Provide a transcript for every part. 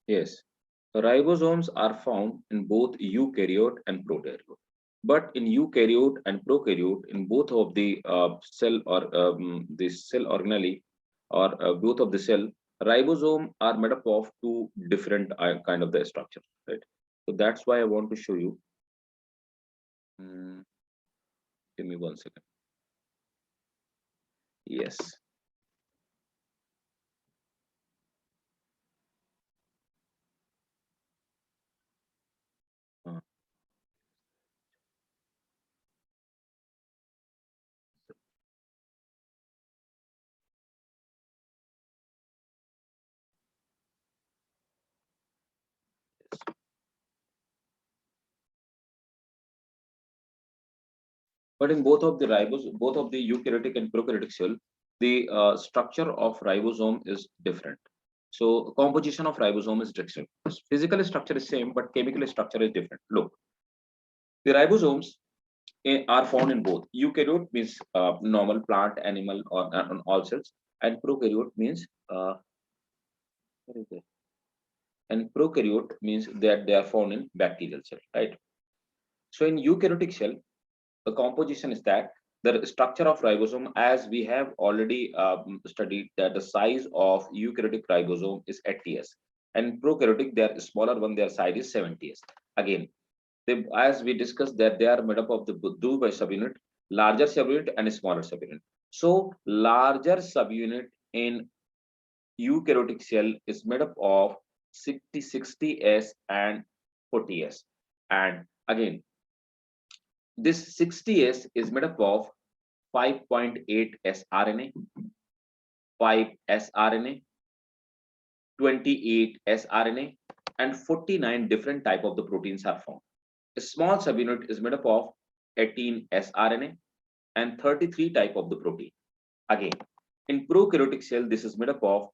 Yes. Ribosomes are found in both eukaryote and prokaryote. But in eukaryote and prokaryote, in both of the cell or the cell organelle or both of the cell, ribosome are made up of two different kind of the structure, right? So that's why I want to show you. Mm, give me 1 second. Yes. Uh, yes. But in both of the eukaryotic and prokaryotic cell, the structure of ribosome is different. So composition of ribosome is different. Physical structure is same, but chemical structure is different. Look, the ribosomes are found in both. Eukaryote means normal plant, animal, or all cells, and prokaryote means what is it? And prokaryote means that they are found in bacterial cell, right? So in eukaryotic cell, the composition is that the structure of ribosome, as we have already studied, that the size of eukaryotic ribosome is 80s, and prokaryotic, their smaller one, their size is 70s. Again, they, as we discussed, that they are made up of the two by subunit, larger subunit and smaller subunit. So larger subunit in eukaryotic cell is made up of 60s and 40s. And again, this 60s is made up of 5.8 sRNA, 5 sRNA, 28 sRNA, and 49 different type of the proteins are found. A small subunit is made up of 18 sRNA and 33 type of the protein. Again, in prokaryotic cell, this is made up of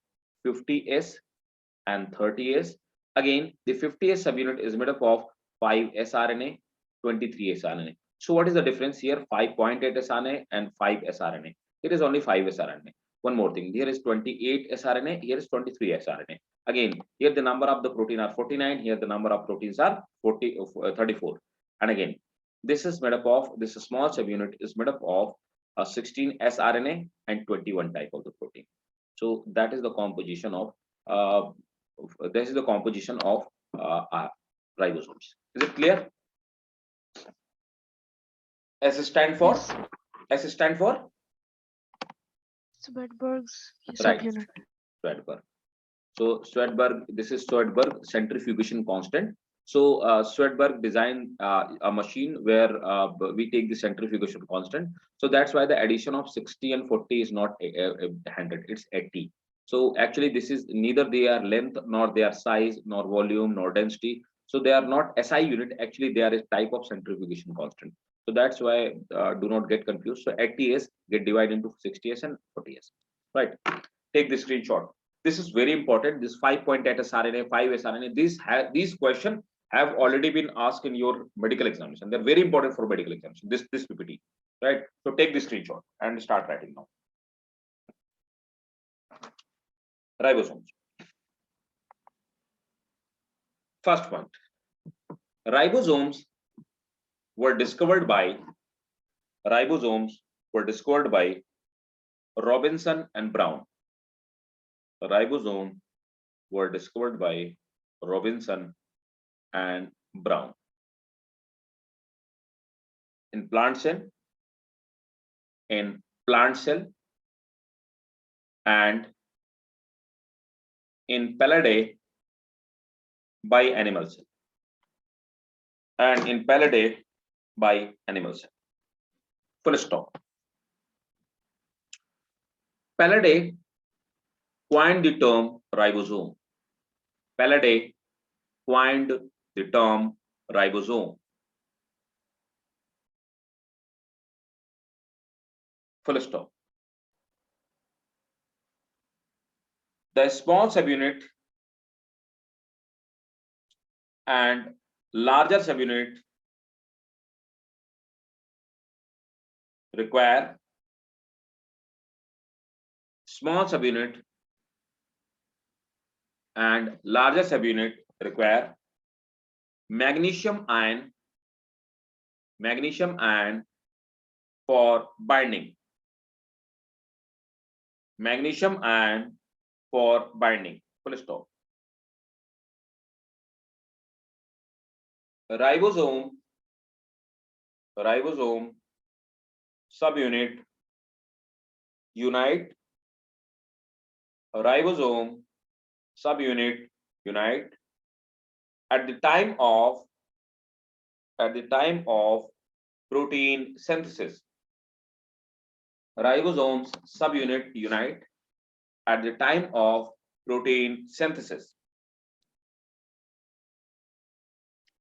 50s and 30s. Again, the 50s subunit is made up of 5 sRNA, 23 sRNA. So what is the difference here? 5.8 sRNA and 5 sRNA. It is only 5 sRNA. One more thing, here is 28 sRNA, here is 23 sRNA. Again, here the number of the protein are 49, here the number of proteins are 34. And again, this is made up of, this small subunit is made up of 16 sRNA and 21 type of the protein. So that is the composition of uh, this is the composition of ribosomes. Is it clear? S stand for Yes, S stand for Swedberg's right. subunit. Swedberg. So Swedberg, this is Swedberg centrifugation constant. So Swedberg designed a machine where we take the centrifugation constant. So that's why the addition of 60 and 40 is not 100, it's 80. So actually this is neither their length nor their size nor volume nor density. So they are not SI unit. Actually, they are a type of centrifugation constant. So that's why do not get confused. So 80s get divided into 60s and 40s. Right. Take the screenshot. This is very important. This 5.8 sRNA, 5 sRNA, these questions have already been asked in your medical examination. They're very important for medical examination. This PPT, right? So take the screenshot and start writing now. Ribosomes. First point. Ribosomes were discovered by ribosomes were discovered by Robinson and Brown. Ribosome were discovered by Robinson and Brown. In plant cell, in plant cell, and in Pallidae by animal cell, and in Pallidae by animal cell. Full stop. Pallidae coined the term ribosome. Pallidae coined the term ribosome. Full stop. The small subunit and larger subunit require small subunit and larger subunit require magnesium ion for binding. Magnesium ion for binding. Full stop. Ribosome subunit unite. Ribosome subunit unite at the time of protein synthesis. Ribosomes subunit unite at the time of protein synthesis.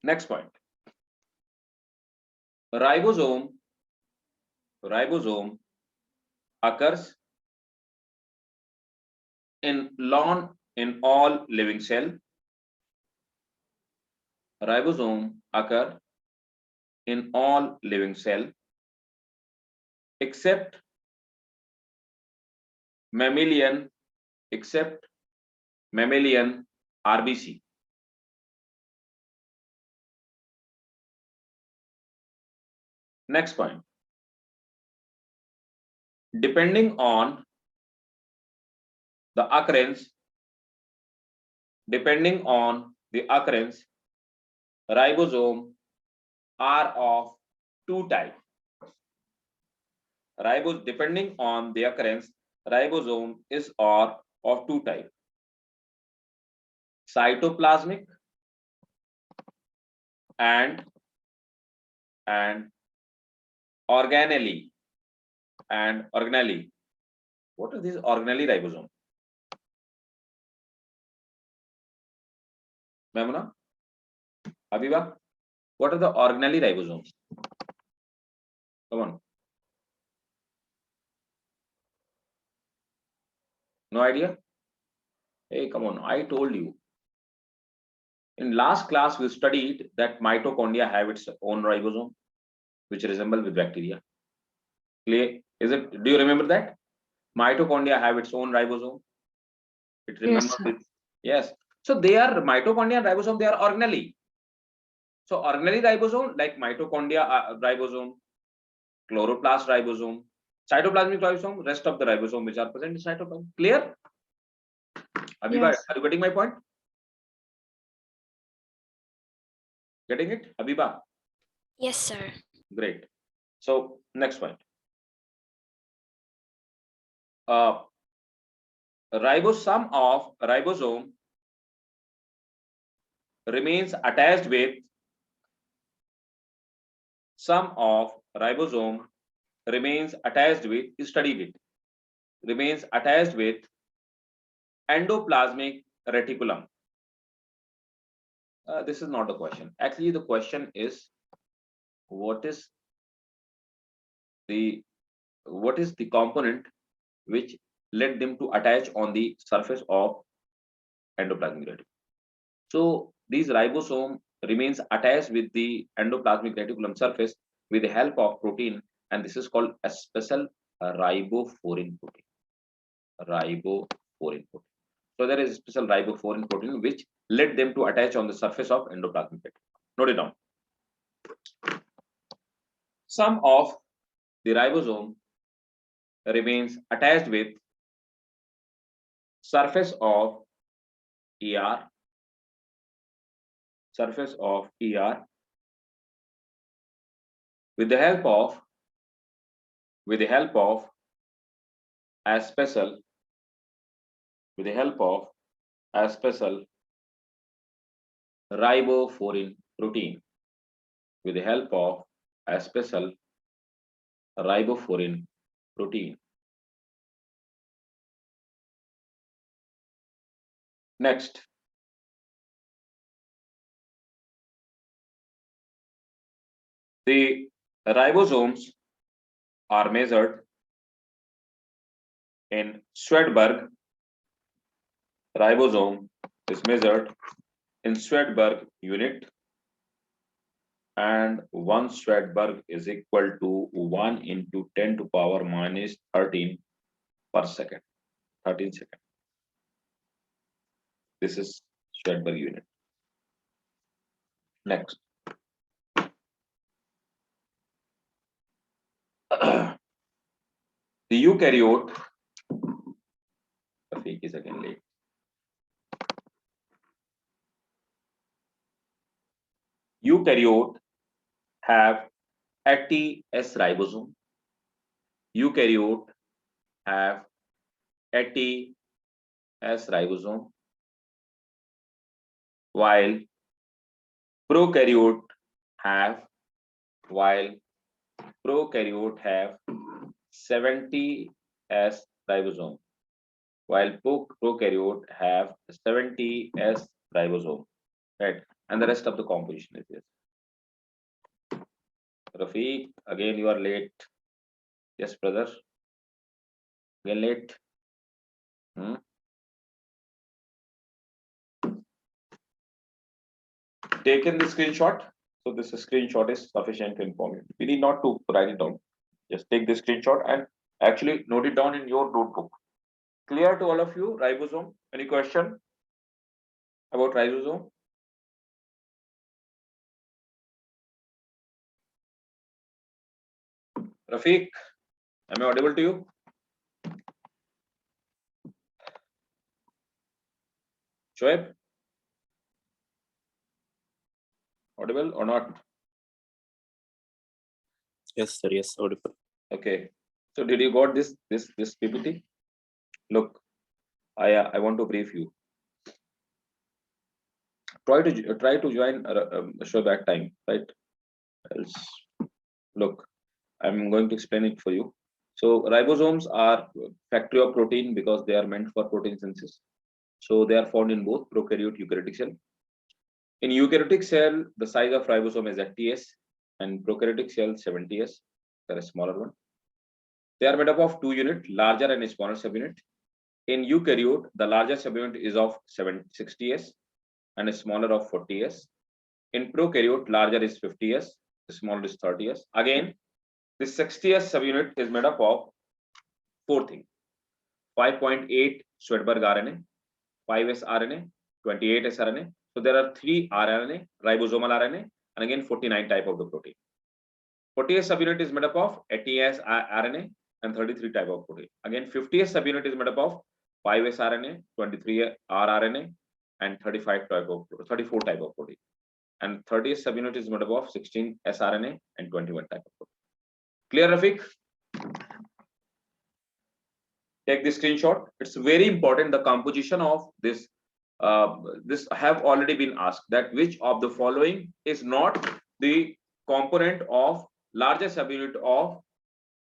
Next point. Ribosome occurs in all living cell. Ribosome occur in all living cell except mammalian RBC. Next point. Depending on the occurrence, ribosome are of two types. Depending on the occurrence, ribosome is of two types: cytoplasmic and organelle. What is this organelle ribosome? Memona, Abiba, what are the organelle ribosomes? Come on. No idea? Hey, come on. I told you. In last class, we studied that mitochondria have its own ribosome, which resemble with bacteria. Clear? Is it? Do you remember that? Mitochondria have its own ribosome. It remembers Yes, with, yes. So they are mitochondria and ribosome. They are organelle. So organelle ribosome, like mitochondria ribosome, chloroplast ribosome, cytoplasmic ribosome, rest of the ribosome which are present in cytoplasm. Clear? Abiba, yes, are you getting my point? Getting it, Abiba? Yes, sir. Great. So next point. Ribosome of ribosome remains attached with some of ribosome remains attached with, studied it, remains attached with endoplasmic reticulum. This is not the question. Actually, the question is what is the component which led them to attach on the surface of endoplasmic reticulum. So these ribosome remains attached with the endoplasmic reticulum surface with the help of protein, and this is called a special ribofourin protein. So there is a special ribofourin protein which led them to attach on the surface of endoplasmic reticulum. Note it down. Some of the ribosome remains attached with surface of ER with the help of a special ribofourin protein. With the help of a special ribofourin protein. Next, the ribosomes are measured in Swedberg. Ribosome is measured in Swedberg unit, and 1 Swedberg is equal to 1 into 10 to power minus 13 per second. 13 seconds. This is Schwarzberg unit. Next. The eukaryote, Rafiq is again late. Eukaryote have 80 S ribosome. Eukaryote have 80 S ribosome, while prokaryote have 70 S ribosome, while prokaryote have 70 S ribosome, right? And the rest of the composition is this. Rafiq, again you are late. Yes, brother. Again late. Taken the screenshot. So this screenshot is sufficient to inform you. We need not to write it down. Just take the screenshot and actually note it down in your notebook. Clear to all of you, ribosome? Any question about ribosome? Rafiq, am I audible to you? Shoaib, audible or not? Yes, sir. Yes, audible. Okay. So did you got this PPT? Look, I want to brief you. Try to join show back time, right? Else, look, I'm going to explain it for you. So ribosomes are factory of protein because they are meant for protein synthesis. So they are found in both prokaryote, eukaryotic cell. In eukaryotic cell, the size of ribosome is 80S, and prokaryotic cell 70S. They're a smaller one. They are made up of two units, larger and a smaller subunit. In eukaryote, the larger subunit is of 60S and a smaller of 40S. In prokaryote, larger is 50S, the smaller is 30S. Again, this 60S subunit is made up of four things: 5.8 Schwarzberg RNA, 5S RNA, 28S RNA. So there are 3 RNA, ribosomal RNA, and again 49 type of the protein. 40S subunit is made up of 80S RNA and 33 type of protein. Again, 50S subunit is made up of 5S RNA, 23 rRNA, and 34 type of protein. And 30S subunit is made up of 16 sRNA and 21 type of protein. Clear, Rafiq? Take the screenshot. It's very important. The composition of this this have already been asked, that which of the following is not the component of largest subunit of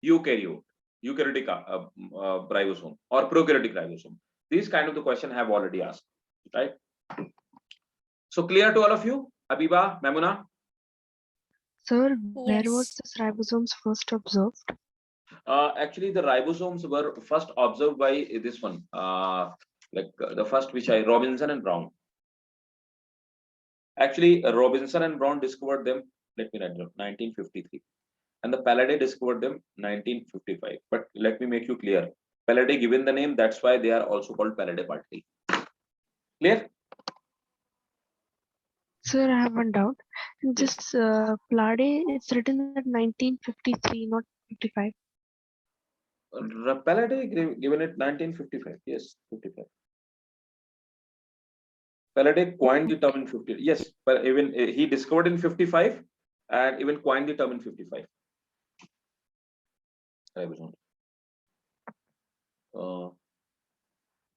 eukaryotic ribosome or prokaryotic ribosome. These kind of the question have already asked, right? So clear to all of you, Abiba, Memuna? Sir, where was Yes. this ribosomes first observed? Actually, the ribosomes were first observed by this one, the first which Robinson and Brown. Actually, Robinson and Brown discovered them. Let me write down 1953, and the Palladay discovered them 1955. But let me make you clear: Palladay given the name, that's why they are also called Palladay particle. Clear? Sir, I have one doubt. This Palladay, it's written at 1953, not 55. Palladay given it 1955. Yes, 55. Palladay coined the term in 50. Yes, but even he discovered in 55 and even coined the term in 55.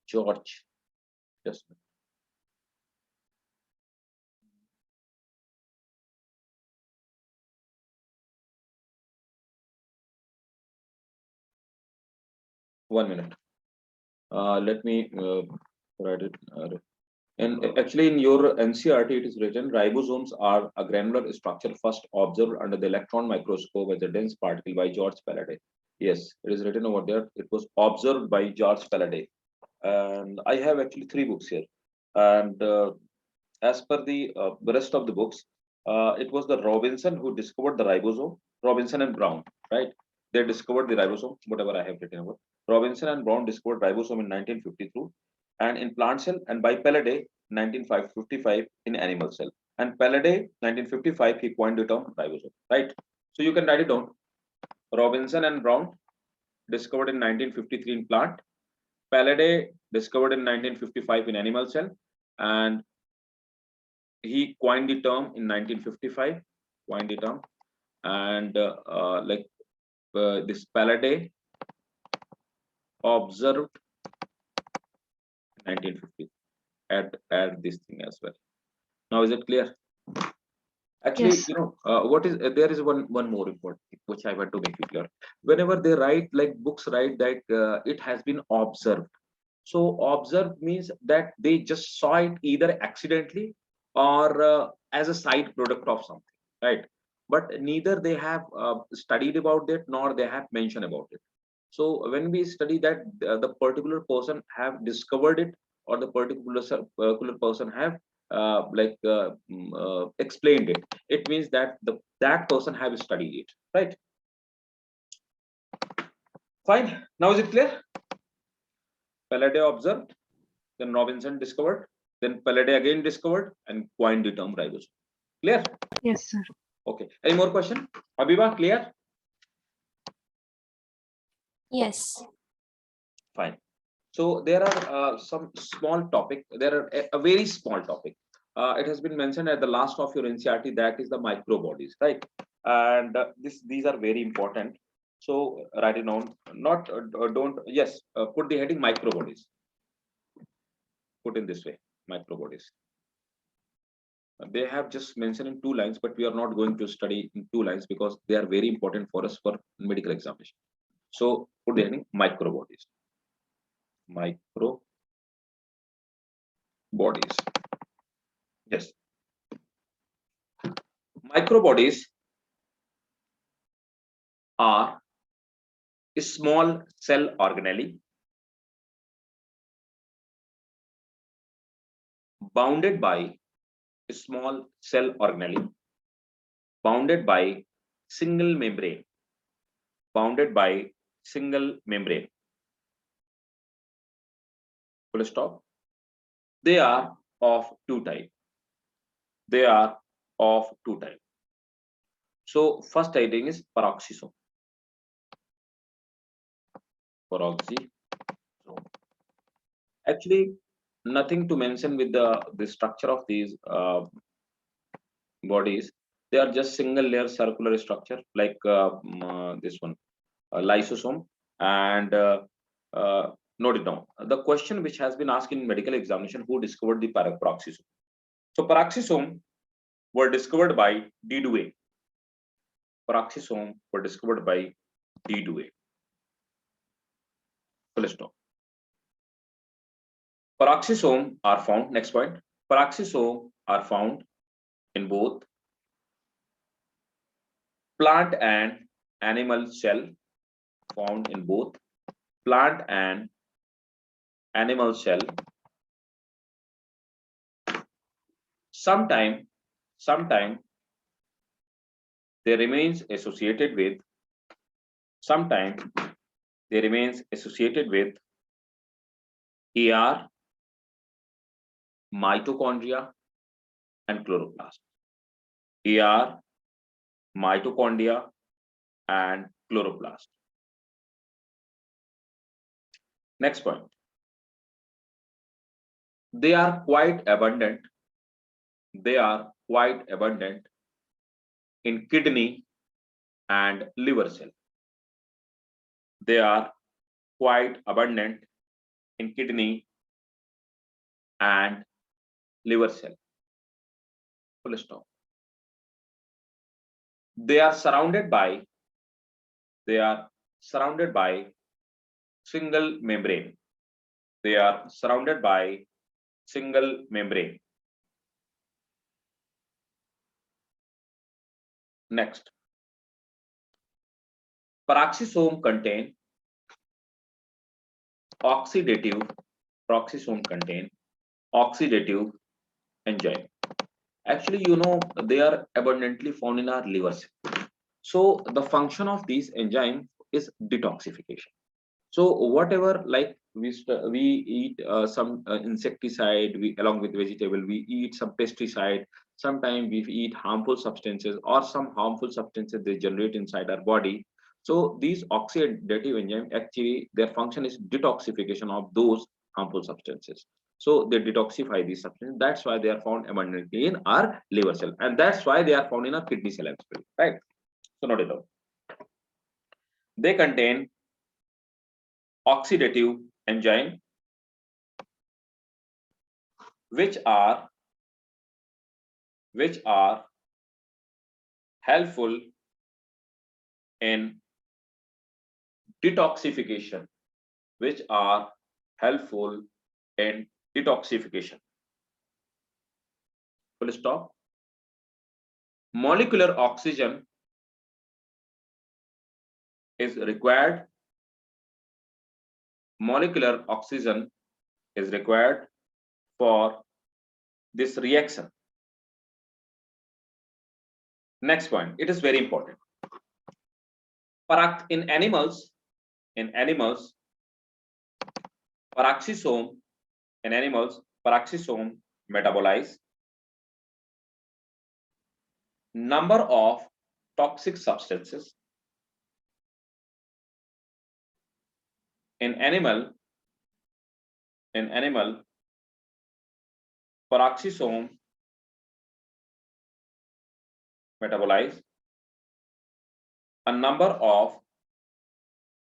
George, yes. One minute. Let me write it. And actually, in your NCERT, it is written ribosomes are a granular structure first observed under the electron microscope as a dense particle by George Palladay. Yes, it is written over there. It was observed by George Palladay. And I have actually 3 books here. And as per the rest of the books, it was the Robinson who discovered the ribosome, Robinson and Brown, right? They discovered the ribosome, whatever I have written about. Robinson and Brown discovered ribosome in 1952. and in plant cell, and by Pallade 1955 in animal cell. And Pallade 1955 he coined the term ribosome, right? So you can write it down. Robinson and Brown discovered in 1953 in plant. Pallade discovered in 1955 in animal cell, and he coined the term in 1955. Coined the term, and this Pallade observed 1950. Add this thing as well. Now is it clear? Actually, Yes. what is there is one more important thing which I want to make it clear. Whenever they write, like books write that it has been observed. So observed means that they just saw it either accidentally or as a side product of something, right? But neither they have studied about it nor they have mentioned about it. So when we study that the particular person have discovered it, or the particular person have explained it, it means that that person have studied it, right? Fine. Now is it clear? Pallade observed, then Robinson discovered, then Pallade again discovered and coined the term ribosome. Clear? Yes, sir. Okay. Any more question? Abiba, clear? Yes. Fine. So there are some small topic. There are a very small topic. It has been mentioned at the last of your NCRT, that is the micro bodies, right? And these are very important. So write it down. Not don't yes. Put the heading micro bodies. Put in this way, micro bodies. They have just mentioned in 2 lines, but we are not going to study in 2 lines because they are very important for us for medical examination. So put the heading micro bodies. Micro bodies. Yes. Micro bodies are small cell organelle bounded by small cell organelle bounded by single membrane bounded by single membrane. Full stop. They are of 2 types. They are of 2 types. So first heading is peroxisome. Peroxisome. Actually, nothing to mention with the structure of these bodies. They are just single layer circular structure, like this one, lysosome. And note it down. The question which has been asked in medical examination: who discovered the peroxisome? So peroxisome were discovered by D. Dewey. Peroxisome were discovered by D. Dewey. Full stop. Peroxisome are found. Next point. Peroxisome are found in both plant and animal cell. Found in both plant and animal cell. Sometime they remains associated with. Sometime they remains associated with ER, mitochondria, and chloroplast. ER, mitochondria, and chloroplast. Next point. They are quite abundant. They are quite abundant in kidney and liver cell. They are quite abundant in kidney and liver cell. Full stop. They are surrounded by single membrane. They are surrounded by single membrane. Next. Peroxisome contain oxidative enzyme. Actually, they are abundantly found in our liver cell. So the function of these enzyme is detoxification. So whatever, like we eat some insecticide, we along with vegetable, we eat some pesticide. Sometimes we eat harmful substances, or some harmful substances they generate inside our body. So these oxidative enzymes, actually their function is detoxification of those harmful substances. So they detoxify these substances. That's why they are found abundantly in our liver cell, and that's why they are found in our kidney cell as well, right? So note it down. They contain oxidative enzyme which are helpful in detoxification, which are helpful in detoxification. Full stop. Molecular oxygen is required. Molecular oxygen is required for this reaction. Next point, it is very important. In animals, peroxisome metabolize number of toxic substances. In animal, peroxisome metabolize a number of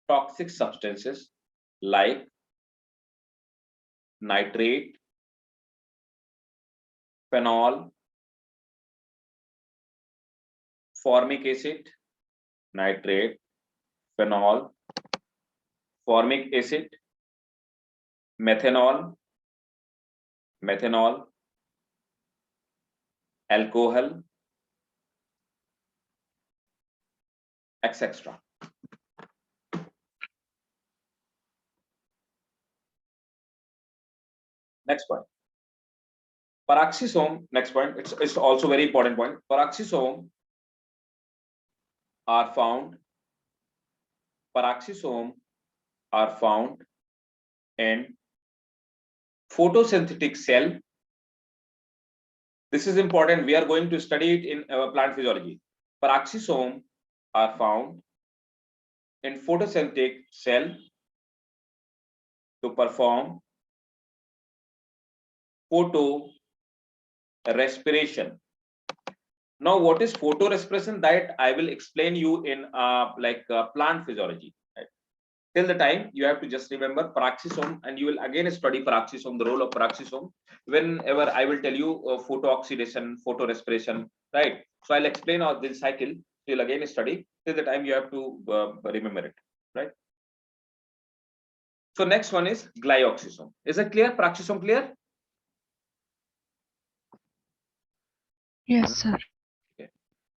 toxic substances like nitrate, phenol, formic acid, nitrate, phenol, formic acid, methanol, alcohol, etc. Next point. Peroxisome, next point, it's also very important point. Peroxisome are found in photosynthetic cell. This is important. We are going to study it in our plant physiology. Peroxisome are found in photosynthetic cell to perform photorespiration. Now, what is photorespiration? That I will explain you in plant physiology. Right? Till the time, you have to just remember peroxisome, and you will again study peroxisome, the role of peroxisome. Whenever I will tell you photooxidation, photorespiration, right? So I'll explain all this cycle. You'll again study. Till the time, you have to remember it, right? So next one is glyoxysome. Is it clear? Peroxisome clear? Yes, sir. Okay.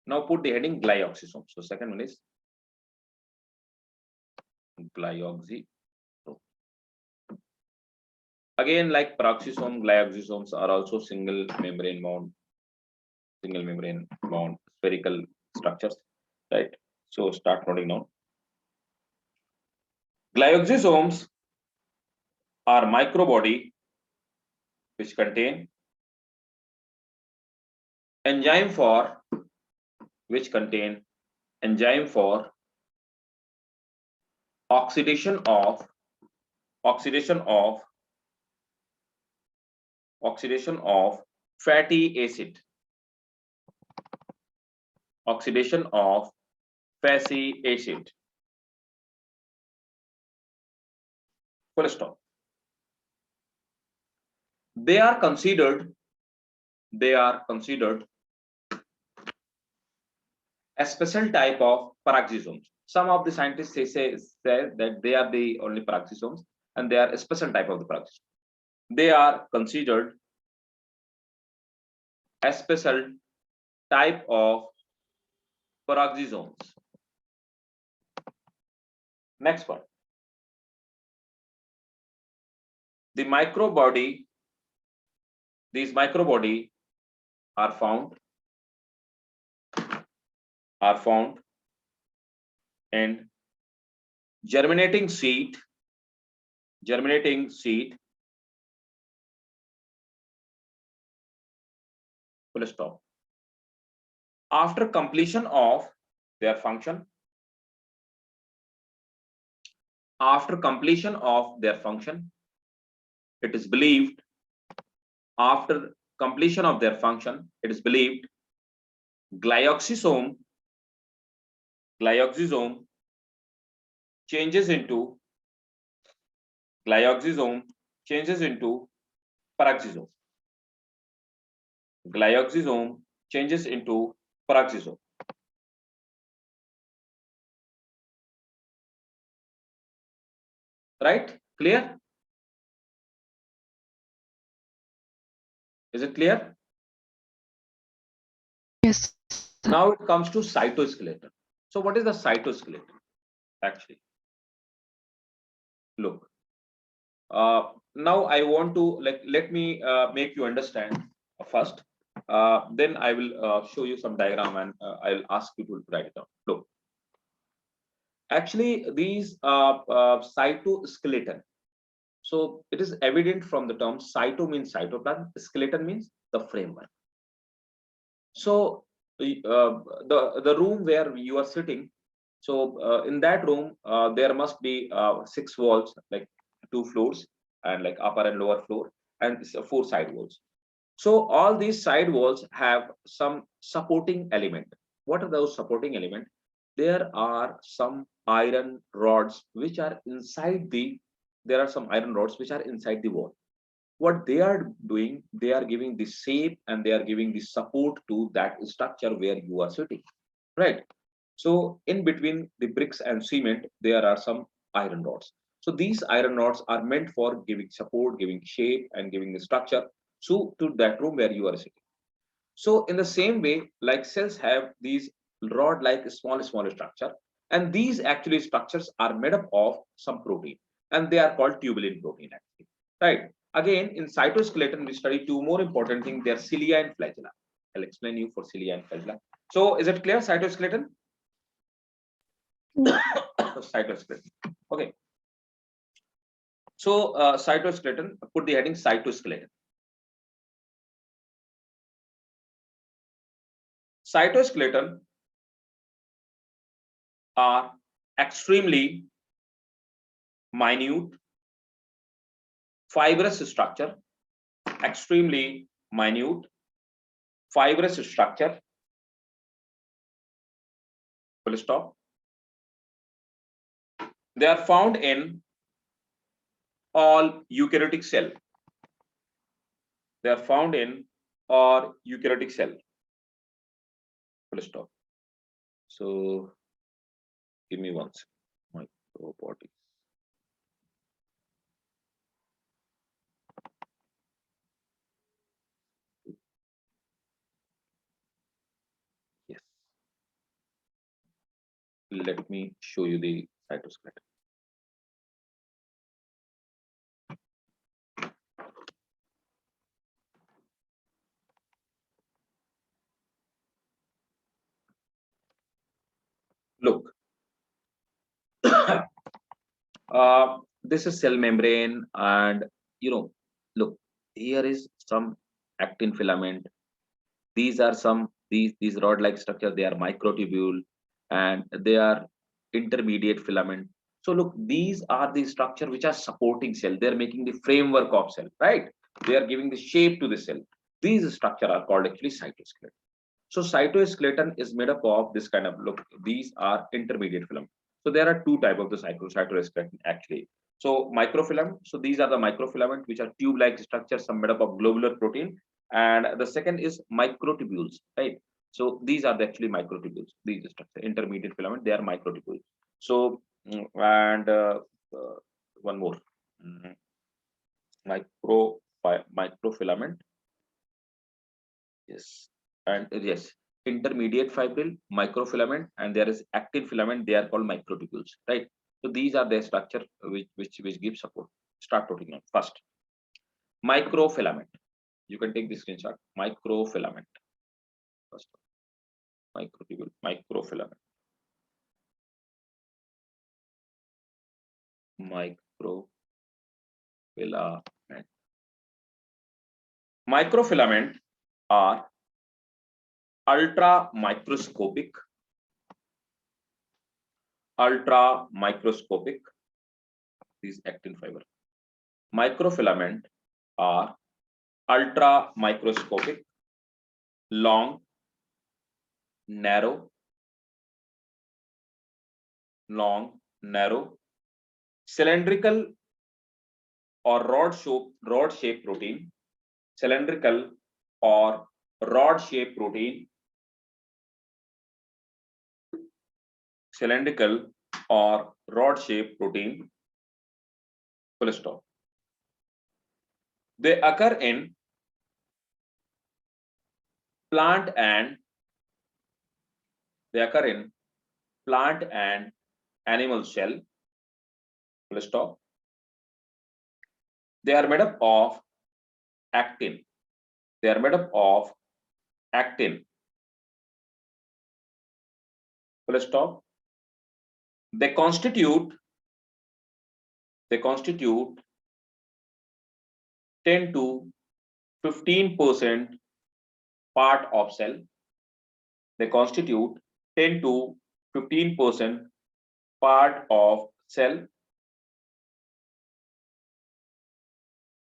Now put the heading glyoxysome. So second one is glyoxysome. Again, like peroxisome, glyoxysomes are also single membrane bound spherical structures, right? So start noting down. Glyoxysomes are microbody which contain enzyme for oxidation of fatty acid. Oxidation of fatty acid. Full stop. They are considered a special type of peroxisomes. Some of the scientists say that they are the only peroxisomes, and they are a special type of the peroxisome. They are considered a special type of peroxisomes. Next one. These microbody are found in germinating seed, germinating seed, full stop. After completion of their function, after completion of their function, it is believed, after completion of their function, it is believed glyoxysome changes into peroxisome. Glyoxysome changes into peroxisome. Right? Clear? Is it clear? Yes. Now it comes to cytoskeleton. So what is the cytoskeleton actually? Look, now I want to let me make you understand first. Then I will show you some diagram and I'll ask you to write it down. Look, actually these cytoskeleton. So it is evident from the term cyto means cytoplasm, skeleton means the framework. So the room where you are sitting, so in that room there must be 6 walls, like 2 floors, and like upper and lower floor, and 4 side walls. So all these side walls have some supporting element. What are those supporting element? There are some iron rods which are inside the, there are some iron rods which are inside the wall. What they are doing, they are giving the shape and they are giving the support to that structure where you are sitting, right? So in between the bricks and cement, there are some iron rods. So these iron rods are meant for giving support, giving shape, and giving the structure to that room where you are sitting. So in the same way, like cells have these rod-like small structure, and these actually structures are made up of some protein, and they are called tubulin protein actually, right? Again, in cytoskeleton, we study 2 more important things. They are cilia and flagella. I'll explain you for cilia and flagella. So is it clear, cytoskeleton? Cytoskeleton. Okay. So cytoskeleton, put the heading cytoskeleton. Cytoskeleton are extremely minute fibrous structure, extremely minute fibrous structure, full stop. They are found in all eukaryotic cell. They are found in all eukaryotic cell, full stop. So give me one second. Microbodies. Yes. Let me show you the cytoskeleton. Look, this is cell membrane, and look, here is some actin filament. These are some these rod-like structure. They are microtubule, and they are intermediate filament. So look, these are the structure which are supporting cell. They are making the framework of cell, right? They are giving the shape to the cell. These structure are called actually cytoskeleton. So cytoskeleton is made up of this kind of, look, these are intermediate filament. So there are 2 type of the cytoskeleton actually. So microfilament, so these are the microfilament which are tube-like structures, some made up of globular protein, and the second is microtubules, right? So these are the actually microtubules. These structure intermediate filament, they are microtubules. So and one more, microfilament. Yes, and yes, intermediate fibril, microfilament, and there is actin filament. They are called microtubules, right? So these are the structure which give support. Start putting on first. Microfilament. You can take this screenshot. Microfilament. First, microtubule, microfilament, microfilament. Filament. Microfilament are ultra microscopic, these actin fiber. Microfilament are ultra microscopic, long, narrow, cylindrical or rod-shaped protein, cylindrical or rod-shaped protein, cylindrical or rod-shaped protein, full stop. They occur in plant and animal cell, full stop. They are made up of actin. Full stop. They constitute 10 to 15% part of cell. They constitute 10 to 15% part of cell.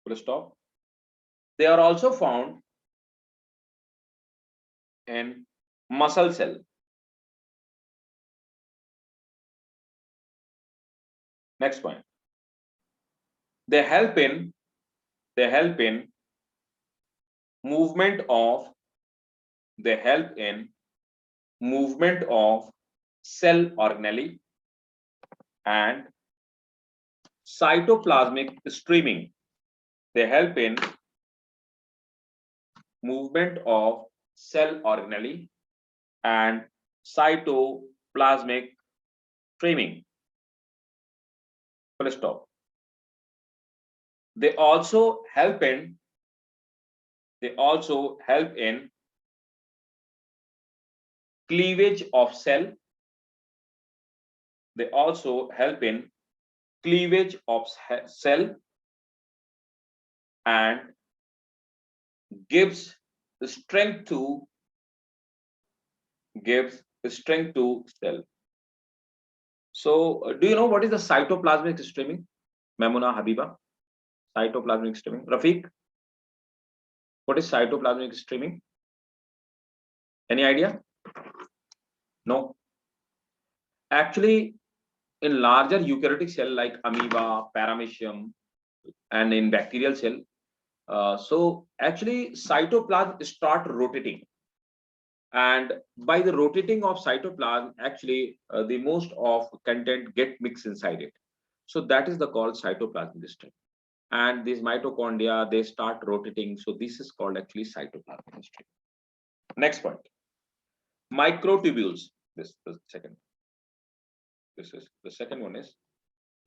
Full stop. They are also found in muscle cell. Next point. They help in movement of cell organelle and cytoplasmic streaming. They help in movement of cell organelle and cytoplasmic streaming. Full stop. They also help in cleavage of cell. They also help in cleavage of cell and gives strength to cell. So, do you know what is the cytoplasmic streaming? Memuna, Habiba, cytoplasmic streaming. Rafiq, what is cytoplasmic streaming? Any idea? No. Actually, in larger eukaryotic cell like amoeba, paramecium, and in bacterial cell, so actually cytoplasm start rotating, and by the rotating of cytoplasm, actually the most of content get mixed inside it. So that is the called cytoplasmic stream. And these mitochondria, they start rotating. So this is called actually cytoplasmic stream. Next point. Microtubules. This is the second. This is the second one is.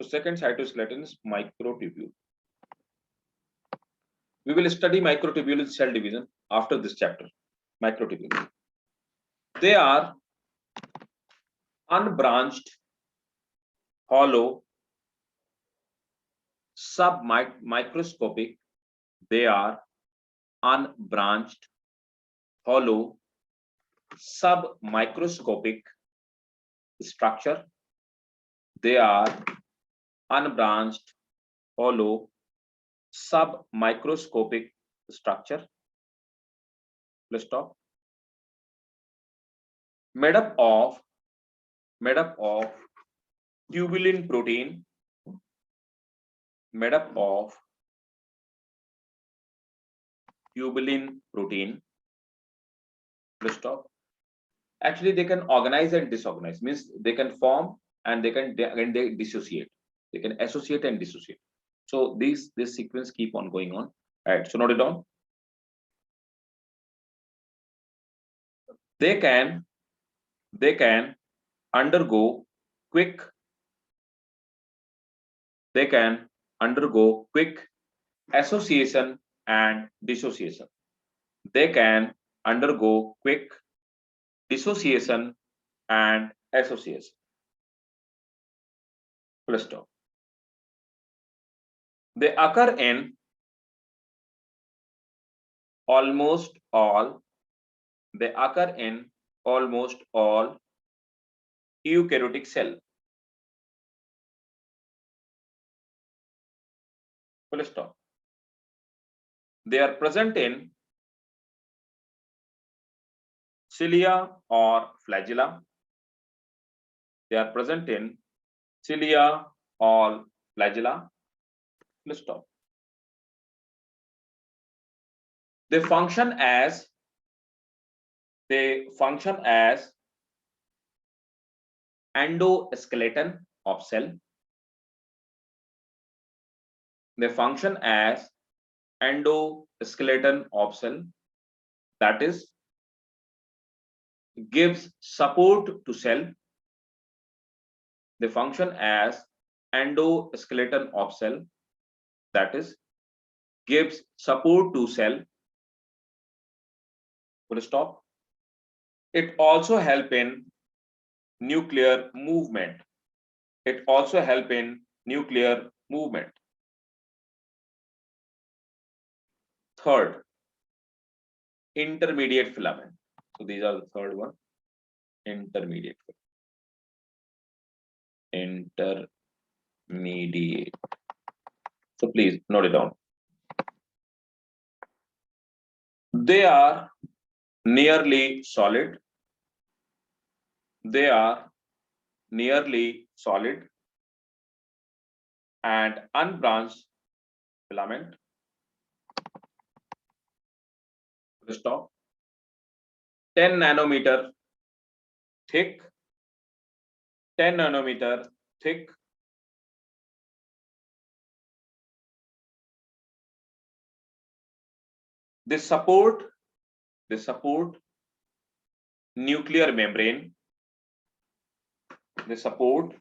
So second cytoskeleton is microtubule. We will study microtubule cell division after this chapter. Microtubule. They are unbranched, hollow, submicroscopic. They are unbranched, hollow, submicroscopic structure. They are unbranched, hollow, submicroscopic structure. Let's stop. Made up of tubulin protein. Made up of tubulin protein. Let's stop. Actually, they can organize and disorganize. Means they can form and they dissociate. They can associate and dissociate. So this sequence keep on going on. All right. So note it down. They can undergo quick. They can undergo quick association and dissociation. They can undergo quick dissociation and association. Full stop. They occur in almost all. They occur in almost all eukaryotic cell. Full stop. They are present in cilia or flagella. They are present in cilia or flagella. Full stop. They function as endoskeleton of cell. They function as endoskeleton of cell, that is, gives support to cell. They function as endoskeleton of cell, that is, gives support to cell. Full stop. It also help in nuclear movement. It also help in nuclear movement. Third, intermediate filament. So these are the third one. Intermediate. Intermediate. So please note it down. They are nearly solid. They are nearly solid and unbranched filament. Stop. 10 nanometer thick. 10 nanometer thick. They support nuclear membrane. They support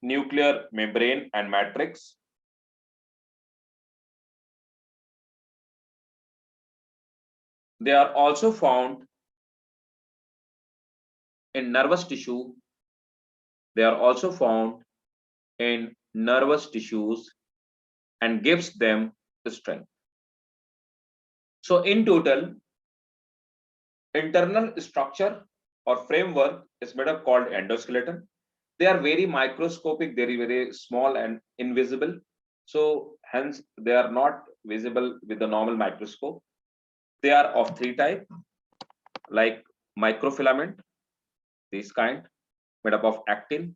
nuclear membrane and matrix. They are also found in nervous tissue. They are also found in nervous tissues and gives them the strength. So in total, internal structure or framework is made up called endoskeleton. They are very microscopic, very small and invisible. So hence they are not visible with the normal microscope. They are of three types, like microfilament, this kind, made up of actin,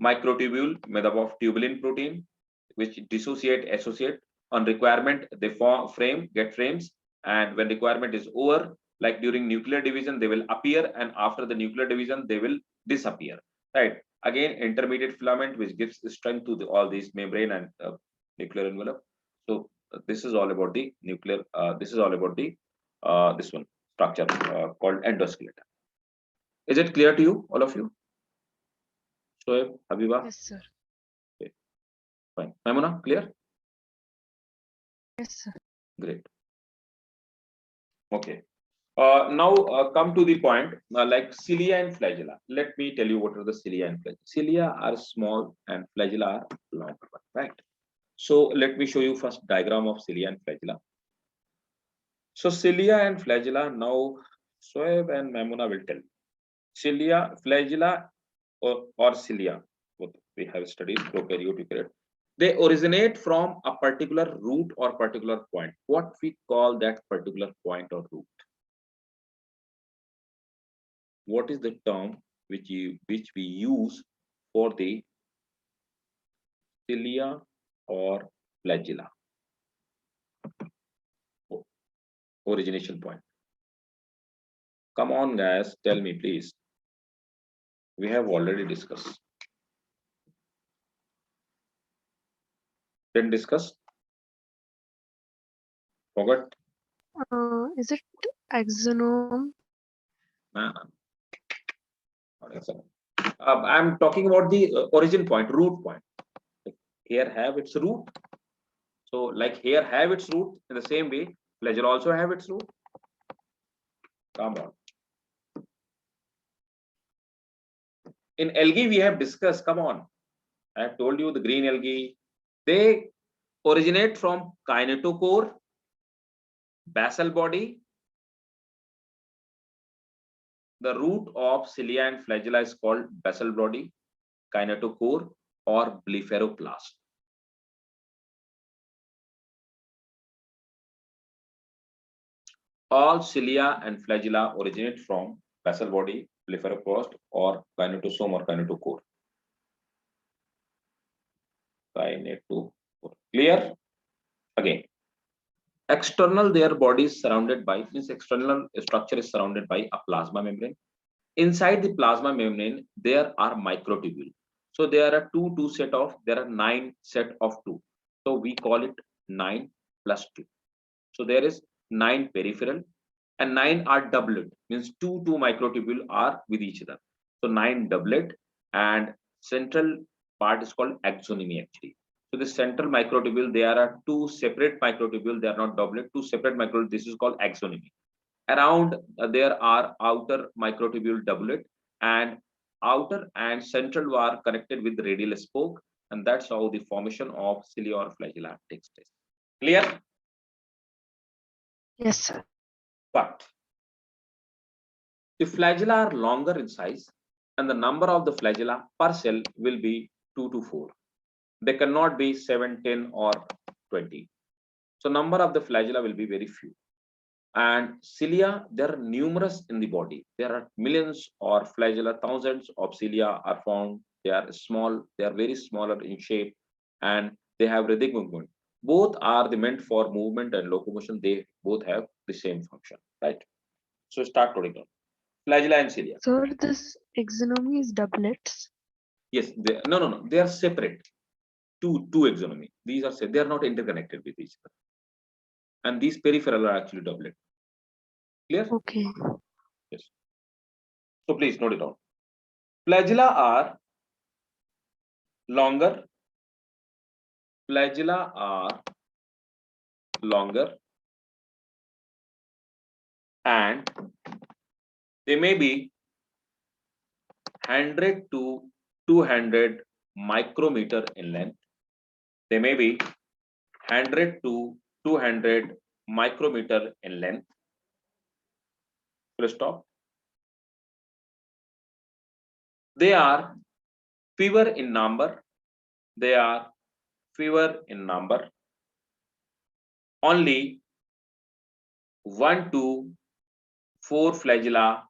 microtubule, made up of tubulin protein, which associate. On requirement, they get frames, and when requirement is over, like during nuclear division, they will appear, and after the nuclear division, they will disappear. Right? Again, intermediate filament, which gives strength to all these membrane and nuclear envelope. So this is all about the nuclear. This is all about the this one structure called endoskeleton. Is it clear to you, all of you? Shoaib, Habiba? Yes, sir. Okay. Fine. Maimuna, clear? Yes, sir. Great. Okay. Now come to the point, like cilia and flagella. Let me tell you what are the cilia and flagella. Cilia are small and flagella are longer, right? So let me show you first diagram of cilia and flagella. So cilia and flagella, now Shoaib and Maimuna will tell. Cilia, flagella or cilia, what we have studied prokaryotic period. They originate from a particular root or particular point. What we call that particular point or root? What is the term which we use for the cilia or flagella? Origination point. Come on, guys, tell me, please. We have already discussed. Didn't discuss? Forgot? Is it axonome? I'm talking about the origin point, root point. Here have its root. So like here have its root, in the same way, flagella also have its root. Come on. In algae, we have discussed, come on. I have told you the green algae, they originate from kinetochore, basal body. The root of cilia and flagella is called basal body, kinetochore, or blepharoplast. All cilia and flagella originate from basal body, blepharoplast, or kinetosome or kinetochore. Kinetochore. Clear? Again, external, their body is surrounded by, means external structure is surrounded by a plasma membrane. Inside the plasma membrane, there are microtubules. So there are there are 9 set of 2. So we call it 9 plus 2. So there is 9 peripheral and 9 are doublet, means 2 microtubule are with each other. So 9 doublet, and central part is called axoneme actually. So the central microtubule, there are 2 separate microtubule, they are not doublet, 2 separate microtubule, this is called axoneme. Around there are outer microtubule doublet, and outer and central are connected with radial spoke, and that's how the formation of cilia or flagella takes place. Clear? Yes, sir. But the flagella are longer in size, and the number of the flagella per cell will be 2 to 4. They cannot be 7, 10, or 20. So number of the flagella will be very few. And cilia, there are numerous in the body. There are millions or flagella, thousands of cilia are found. They are small, they are very smaller in shape, and they have rhythmic movement. Both are meant for movement and locomotion. They both have the same function, right? So start putting down flagella and cilia. Sir, this axonome is doublets. Yes, no. They are separate. Two axonome. These are they are not interconnected with each other. And these peripheral are actually doublet. Clear? Okay. Yes. So please note it down. Flagella are longer. Flagella are longer, and they may be 100 to 200 micrometer in length. They may be 100 to 200 micrometer in length. Full stop. They are fewer in number. They are fewer in number. Only 1 to 4 flagella.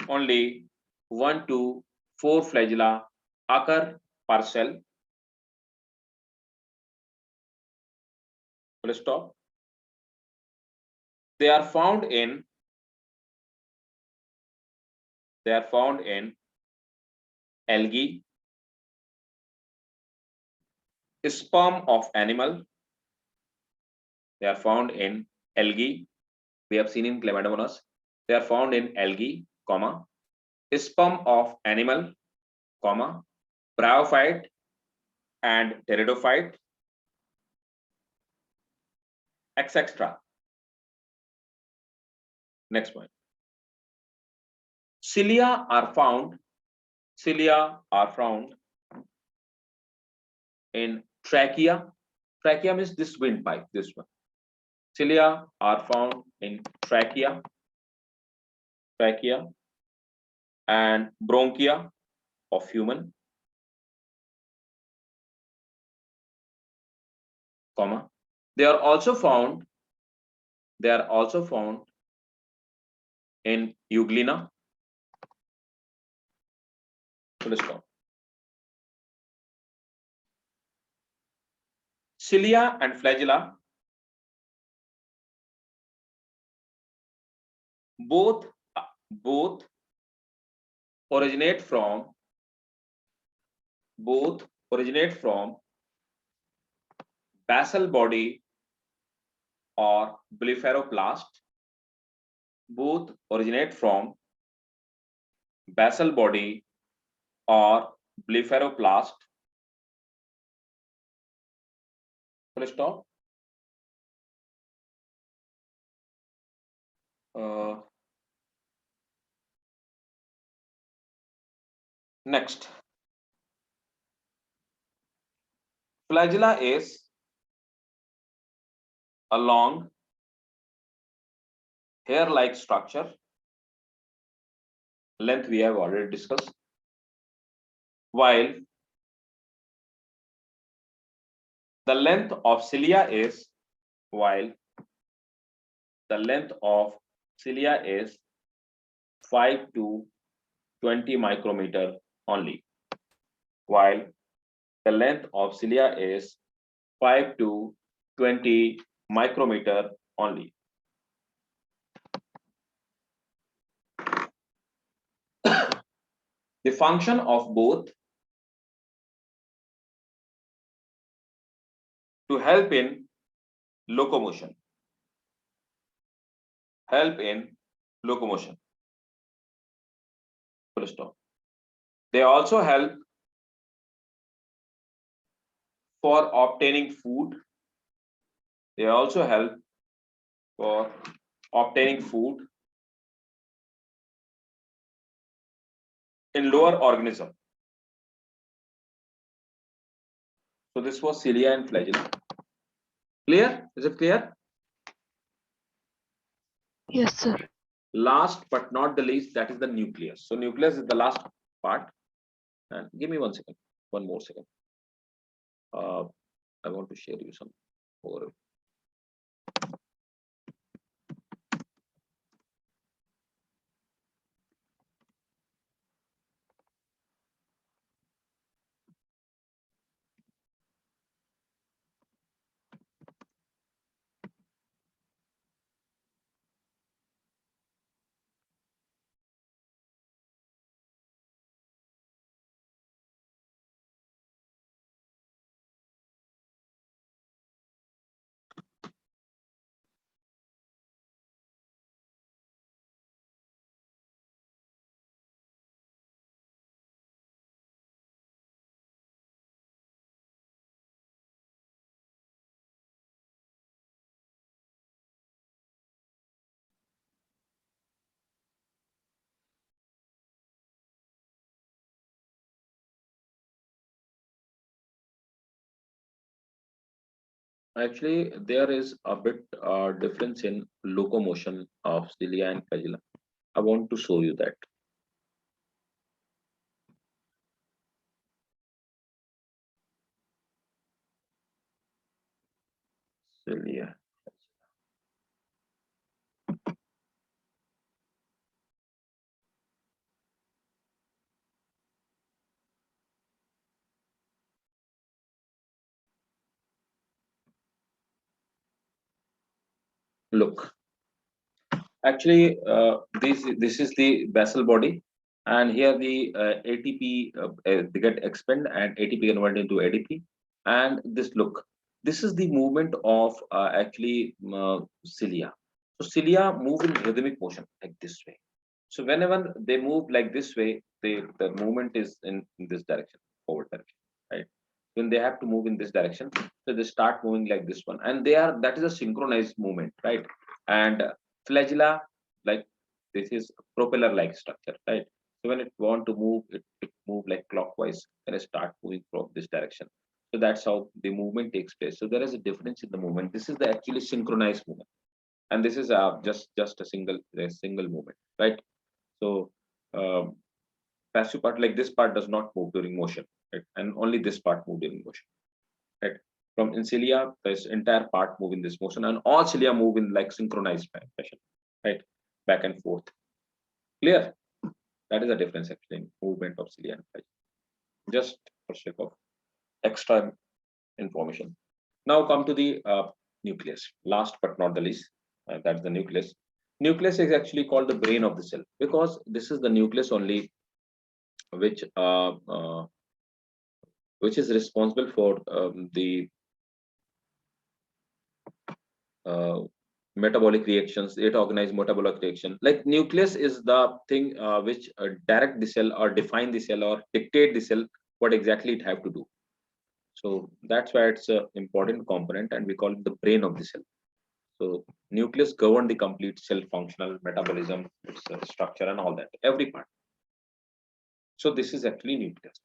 Only 1 to 4 flagella occur per cell. Full stop. They are found in algae, sperm of animal. They are found in algae. We have seen in Chlamydomonas. They are found in algae, comma, sperm of animal, comma, bryophyte and pteridophyte, etc. Next point. Cilia are found in trachea. Trachea means this windpipe, this one. Cilia are found in trachea and bronchia of human, comma. They are also found in euglena. Full stop. Cilia and flagella both originate from basal body or blepharoplast. Both originate from basal body or blepharoplast. Full stop. Next, Flagella is a long hair-like structure. Length we have already discussed. While the length of cilia is 5 to 20 micrometer only. While the length of cilia is 5 to 20 micrometer only. The function of both to help in locomotion. Full stop. They also help for obtaining food. They also help for obtaining food in lower organism. So this was cilia and flagella. Clear? Is it clear? Yes, sir. Last but not the least, that is the nucleus. So nucleus is the last part. And give me 1 second, one more second. I want to share you some more. Actually, there is a bit difference in locomotion of cilia and flagella. I want to show you that. Cilia. Look, actually, this is the basal body, and here the ATP they get expanded and ATP converted into ADP. And this is the movement of actually cilia. So cilia move in rhythmic motion like this way. So whenever they move like this way, the movement is in this direction, forward direction, right? When they have to move in this direction, so they start moving like this one, and that is a synchronized movement, right? And flagella, like this is propeller like structure, right? So when it want to move, it move like clockwise and it start moving from this direction. So that's how the movement takes place. So there is a difference in the movement. This is the actually synchronized movement, and this is just a single movement, right? So passive part, like this part does not move during motion, right? And only this part move during motion, right? From in cilia, this entire part move in this motion, and all cilia move in like synchronized fashion, right? Back and forth. Clear? That is the difference actually in movement of cilia and flagella. Just for sake of extra information. Now come to the nucleus. Last but not the least, that's the nucleus. Nucleus is actually called the brain of the cell because this is the nucleus only which is responsible for the metabolic reactions, it organized metabolic reaction. Like nucleus is the thing which direct the cell or define the cell or dictate the cell what exactly it have to do. So that's why it's an important component, and we call it the brain of the cell. So nucleus govern the complete cell functional metabolism, its structure, and all that, every part. So this is actually nucleus.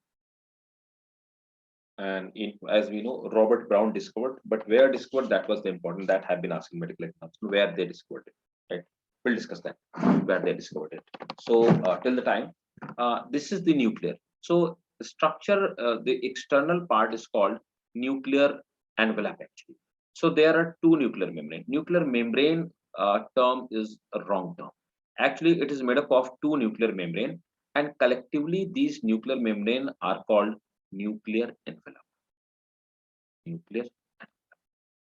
And as we know, Robert Brown discovered, but where discovered, that was the important, that have been asking medical exams, where they discovered it, right? We'll discuss that, where they discovered it. So till the time, this is the nuclear. So the structure, the external part is called nuclear envelope actually. So there are two nuclear membrane. Nuclear membrane term is a wrong term. Actually, it is made up of two nuclear membrane, and collectively these nuclear membrane are called nuclear envelope. Nuclear.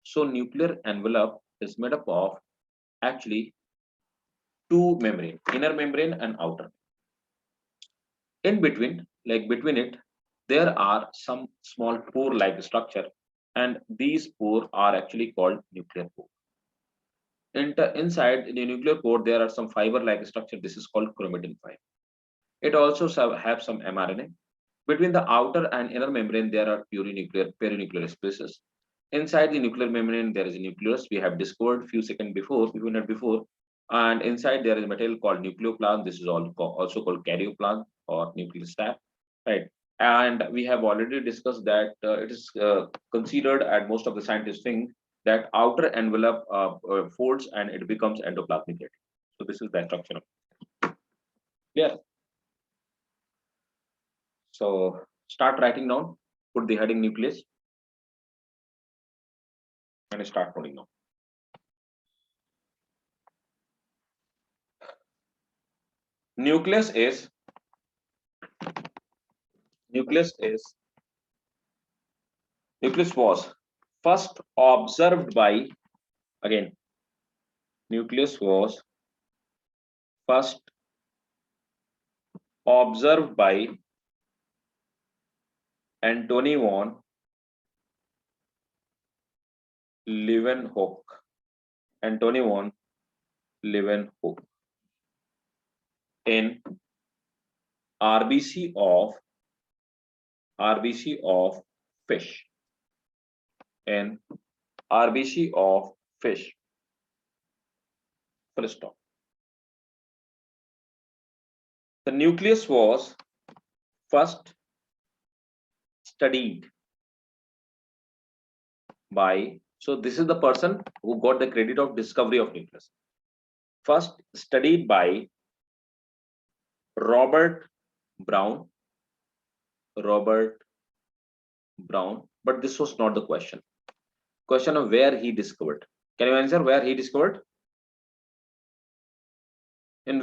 So nuclear envelope is made up of actually two membrane, inner membrane and outer. In between, like between it, there are some small pore-like structure, and these pore are actually called nuclear pore. Inside the nuclear pore, there are some fiber-like structure. This is called chromatin fiber. It also have some mRNA. Between the outer and inner membrane, there are perinuclear spaces. Inside the nuclear membrane, there is a nucleus. We have discovered few seconds before, few minutes before, and inside there is a material called nucleoplasm. This is also called karyoplasm or nucleus stack, right? And we have already discussed that it is considered, at most of the scientists think, that outer envelope folds and it becomes endoplasmic reticulum. So this is the structure. Yeah. So start writing down. Put the heading nucleus and start putting down. Nucleus was first observed by, again, nucleus was first observed by Antony von Leeuwenhoek. Antony von Leeuwenhoek in RBC of fish. In RBC of fish. Full stop. The nucleus was first studied by, so this is the person who got the credit of discovery of nucleus. First studied by Robert Brown, but this was not the question. Question of where he discovered. Can you answer where he discovered? In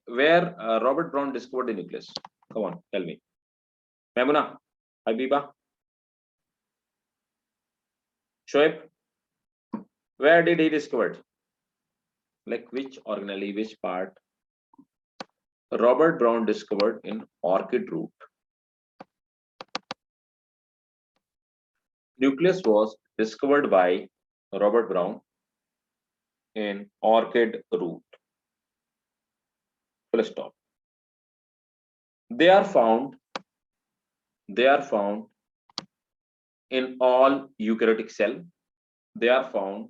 where Robert Brown discovered the nucleus? Come on, tell me. Memuna, Habiba, Shoaib, where did he discover it? Like which organelle, which part? Robert Brown discovered in orchid root. Nucleus was discovered by Robert Brown in orchid root. Full stop. They are found in all eukaryotic cell. They are found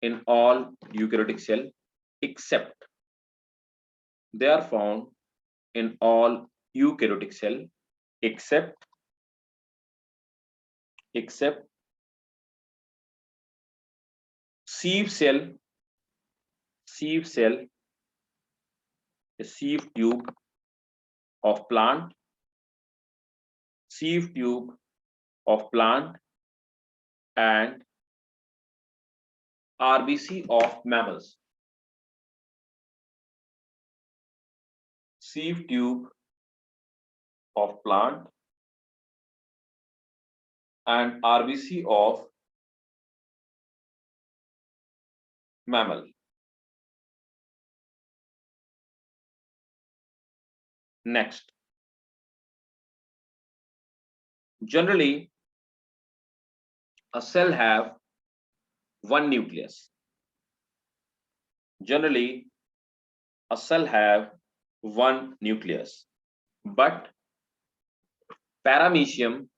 in all eukaryotic cell except, they are found in all eukaryotic cell except sieve cell, a sieve tube of plant, and RBC of mammals. Sieve tube of plant and RBC of mammal. Next. Generally, a cell have one nucleus. Generally, a cell have one nucleus, but paramecium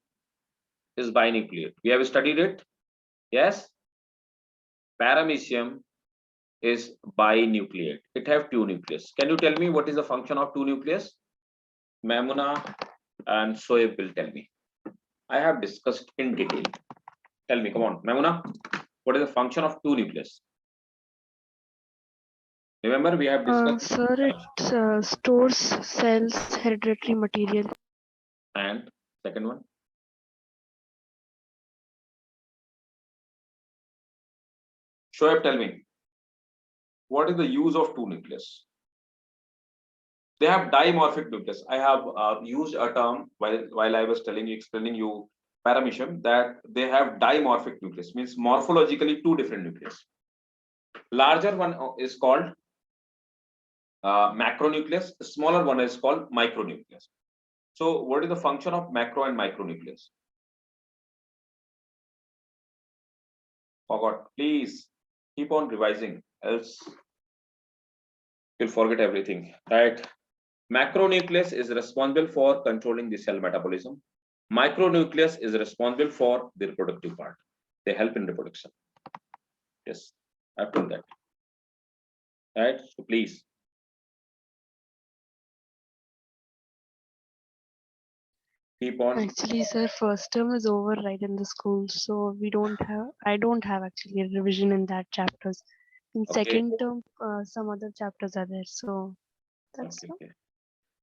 is binucleate. We have studied it. Yes, paramecium is binucleate. It have two nucleus. Can you tell me what is the function of two nucleus? Memuna and Soeb will tell me. I have discussed in detail. Tell me, come on, Maimuna, what is the function of two nucleus? Remember, we have discussed. Sir, it stores cells hereditary material. And second one. Shoaib, tell me, what is the use of two nucleus? They have dimorphic nucleus. I have used a term while I was explaining you paramecium, that they have dimorphic nucleus, means morphologically two different nucleus. Larger one is called macronucleus. The smaller one is called micronucleus. So, what is the function of macro and micronucleus? Forgot. Please keep on revising, else you'll forget everything. Right? Macronucleus is responsible for controlling the cell metabolism. Micronucleus is responsible for the reproductive part. They help in reproduction. Yes, I've told that. Right? So please. Keep on. Actually, sir, first term is over right in the school, so I don't have actually a revision in that chapters. In Okay. second term, some other chapters are there, so that's all. Okay.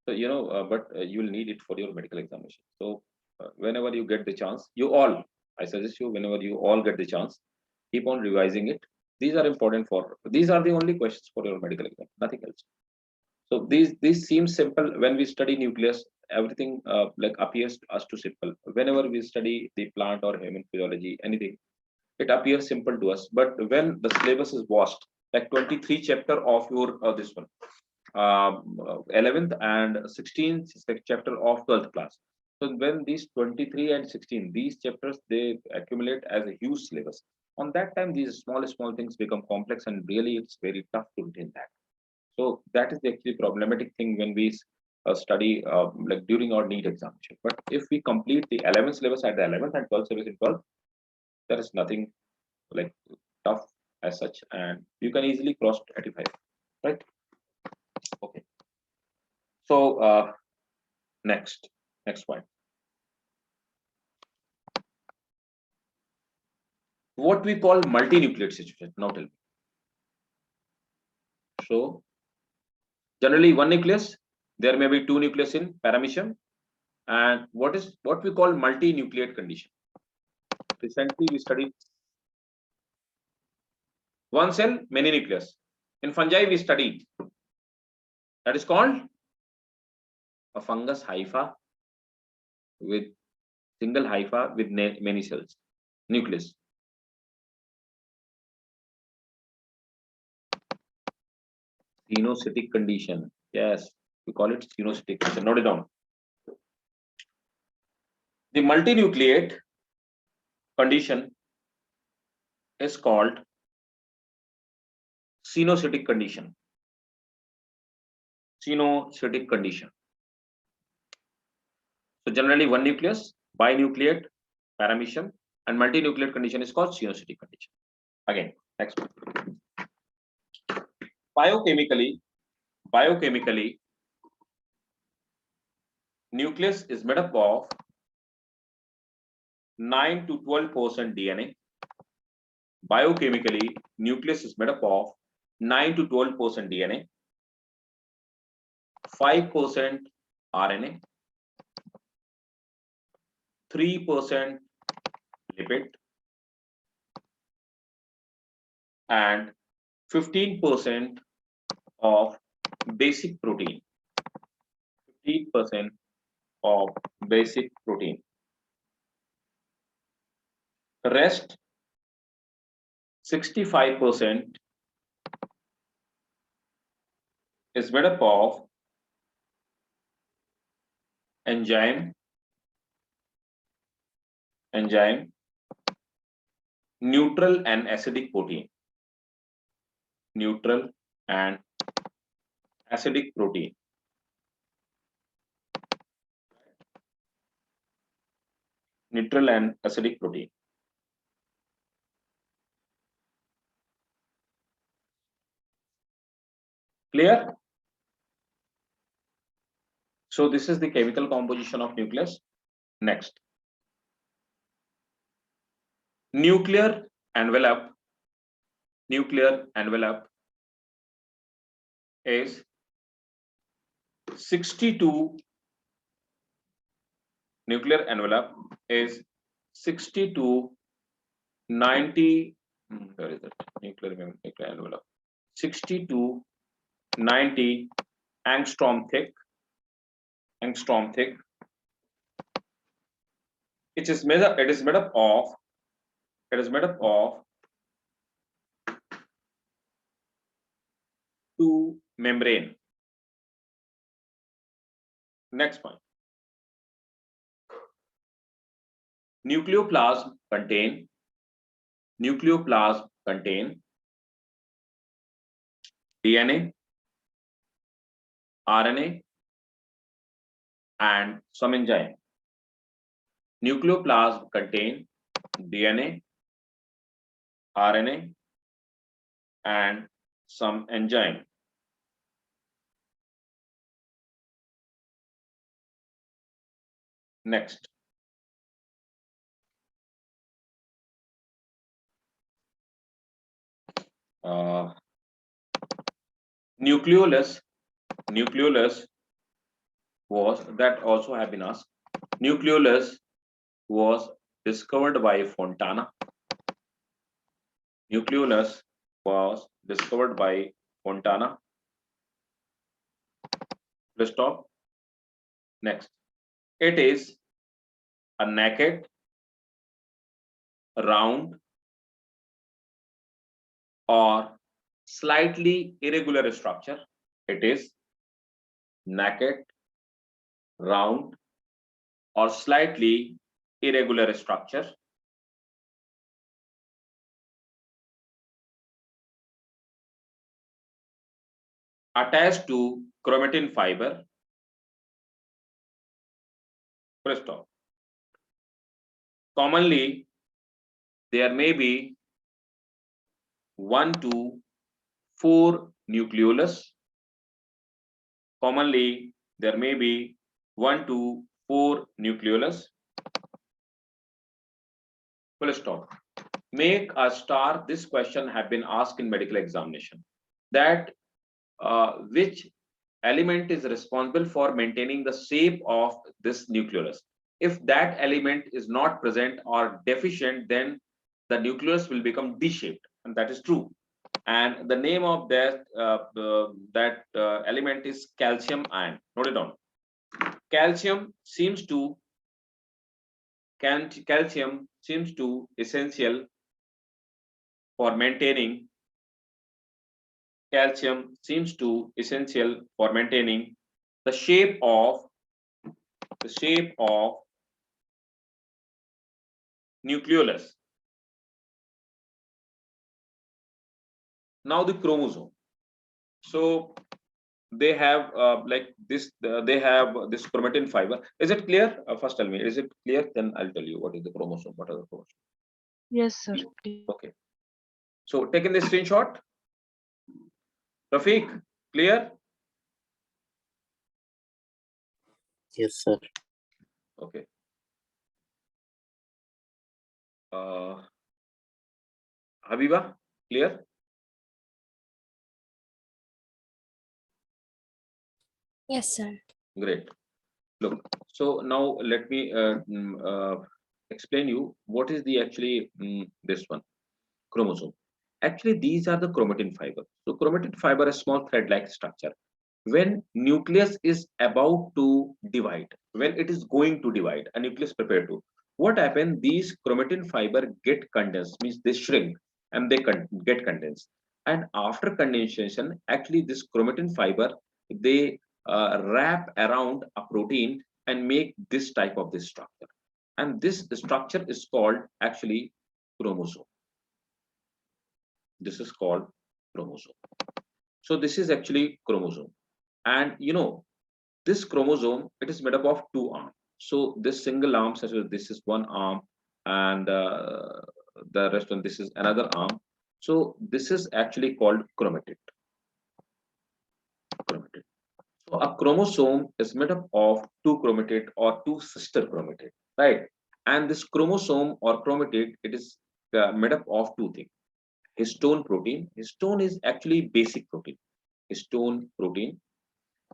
So, but you will need it for your medical examination. So, whenever you get the chance, I suggest you, whenever you all get the chance, keep on revising it. These are important these are the only questions for your medical exam, nothing else. So, these seem simple. When we study nucleus, everything like appears to us too simple. Whenever we study the plant or human physiology, anything, it appears simple to us. But when the syllabus is vast, like 23 chapter of your this one, 11th and 16th chapter of 12th class. So when these 23 and 16, these chapters, they accumulate as a huge syllabus. On that time, these small things become complex, and really it's very tough to retain that. So that is the actually problematic thing when we study like during our NEET examination. But if we complete the 11th syllabus at the 11th and 12th syllabus in 12th, there is nothing like tough as such, and you can easily cross 35, right? Okay. So next point. What we call multinucleate situation. Now tell me. So generally one nucleus, there may be two nucleus in paramecium, and what we call multinucleate condition. Recently we studied one cell, many nucleus. In fungi we studied that is called a fungus hypha with single hypha with many cells, nucleus. Xenocytic condition. Yes, we call it xenocytic condition. Note it down. The multinucleate condition is called xenocytic condition. Xenocytic condition. So generally one nucleus, binucleate, paramecium, and multinucleate condition is called xenocytic condition. Again, next one. Biochemically, nucleus is made up of 9 to 12% DNA. Biochemically, nucleus is made up of 9 to 12% DNA, 5% RNA, 3% lipid, and 15% of basic protein. 15% of basic protein. Rest 65% is made up of enzyme, neutral and acidic protein. Neutral and acidic protein. Neutral and acidic protein. Clear? So this is the chemical composition of nucleus. Next, nuclear envelope is 62. Nuclear envelope is 60 to 90. Where is it? Nuclear envelope 60 to 90 angstrom thick. It is made up of two membrane. Next point. Nucleoplasm contain DNA, RNA, and some enzyme. Nucleoplasm contain DNA, RNA, and some enzyme. Next. Nucleolus was, that also have been asked. Nucleolus was discovered by Fontana. Nucleolus was discovered by Fontana. Let's stop. Next. It is a naked, round, or slightly irregular structure. It is naked, round, or slightly irregular structure attached to chromatin fiber. First off, commonly there may be 1 to 4 nucleolus. Commonly there may be 1 to 4 nucleolus. Full stop. Make a star. This question have been asked in medical examination, that which element is responsible for maintaining the shape of this nucleolus. If that element is not present or deficient, then the nucleus will become D-shaped, and that is true. And the name of that element is calcium ion. Note it down. Calcium seems to essential for maintaining. Calcium seems to essential for maintaining the shape of nucleolus. Now the chromosome. So they have like this. They have this chromatin fiber. Is it clear? First, tell me. Is it clear? Then I'll tell you what is the chromosome. What are the chromosomes? Yes, sir. Please. Okay. So taking the screenshot. Rafiq, clear? Yes, sir. Okay. Habiba, clear? Yes, sir. Great. Look, so now let me explain you what is the actually this one chromosome. Actually, these are the chromatin fiber. So chromatin fiber is small thread-like structure. When nucleus is about to divide, when it is going to divide, a nucleus prepared to, what happens? These chromatin fiber get condensed, means they shrink and they get condensed. And after condensation, actually this chromatin fiber, they wrap around a protein and make this type of this structure. And this structure is called actually chromosome. This is called chromosome. So this is actually chromosome. And you know, this chromosome, it is made up of two arms. So this single arm, such as this is one arm, and the rest of this is another arm. So this is actually called chromatid. So a chromosome is made up of two chromatid or two sister chromatid, right? And this chromosome or chromatid, it is made up of two things. Histone protein. Histone is actually basic protein. Histone protein.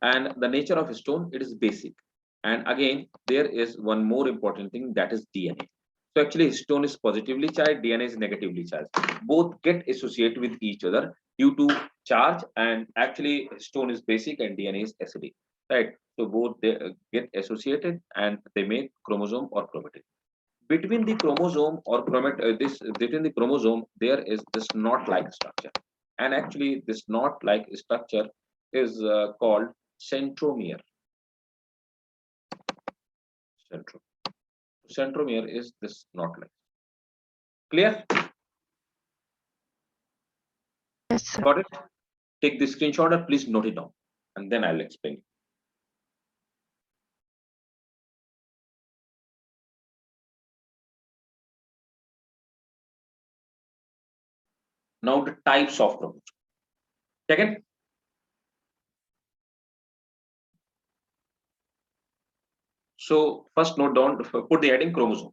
And the nature of histone, it is basic. And again, there is one more important thing, that is DNA. So actually histone is positively charged, DNA is negatively charged. Both get associated with each other due to charge, and actually histone is basic and DNA is acidic, right? So both they get associated and they make chromosome or chromatin. Between the chromosome or between the chromosome, there is this knot-like structure, and actually this knot-like structure is called centromere. Centromere is this knot-like. Clear? Yes, sir. Got it? Take the screenshot or please note it down, and then I'll explain. Now the types of chromosome. Second, so first note down, put the heading chromosome.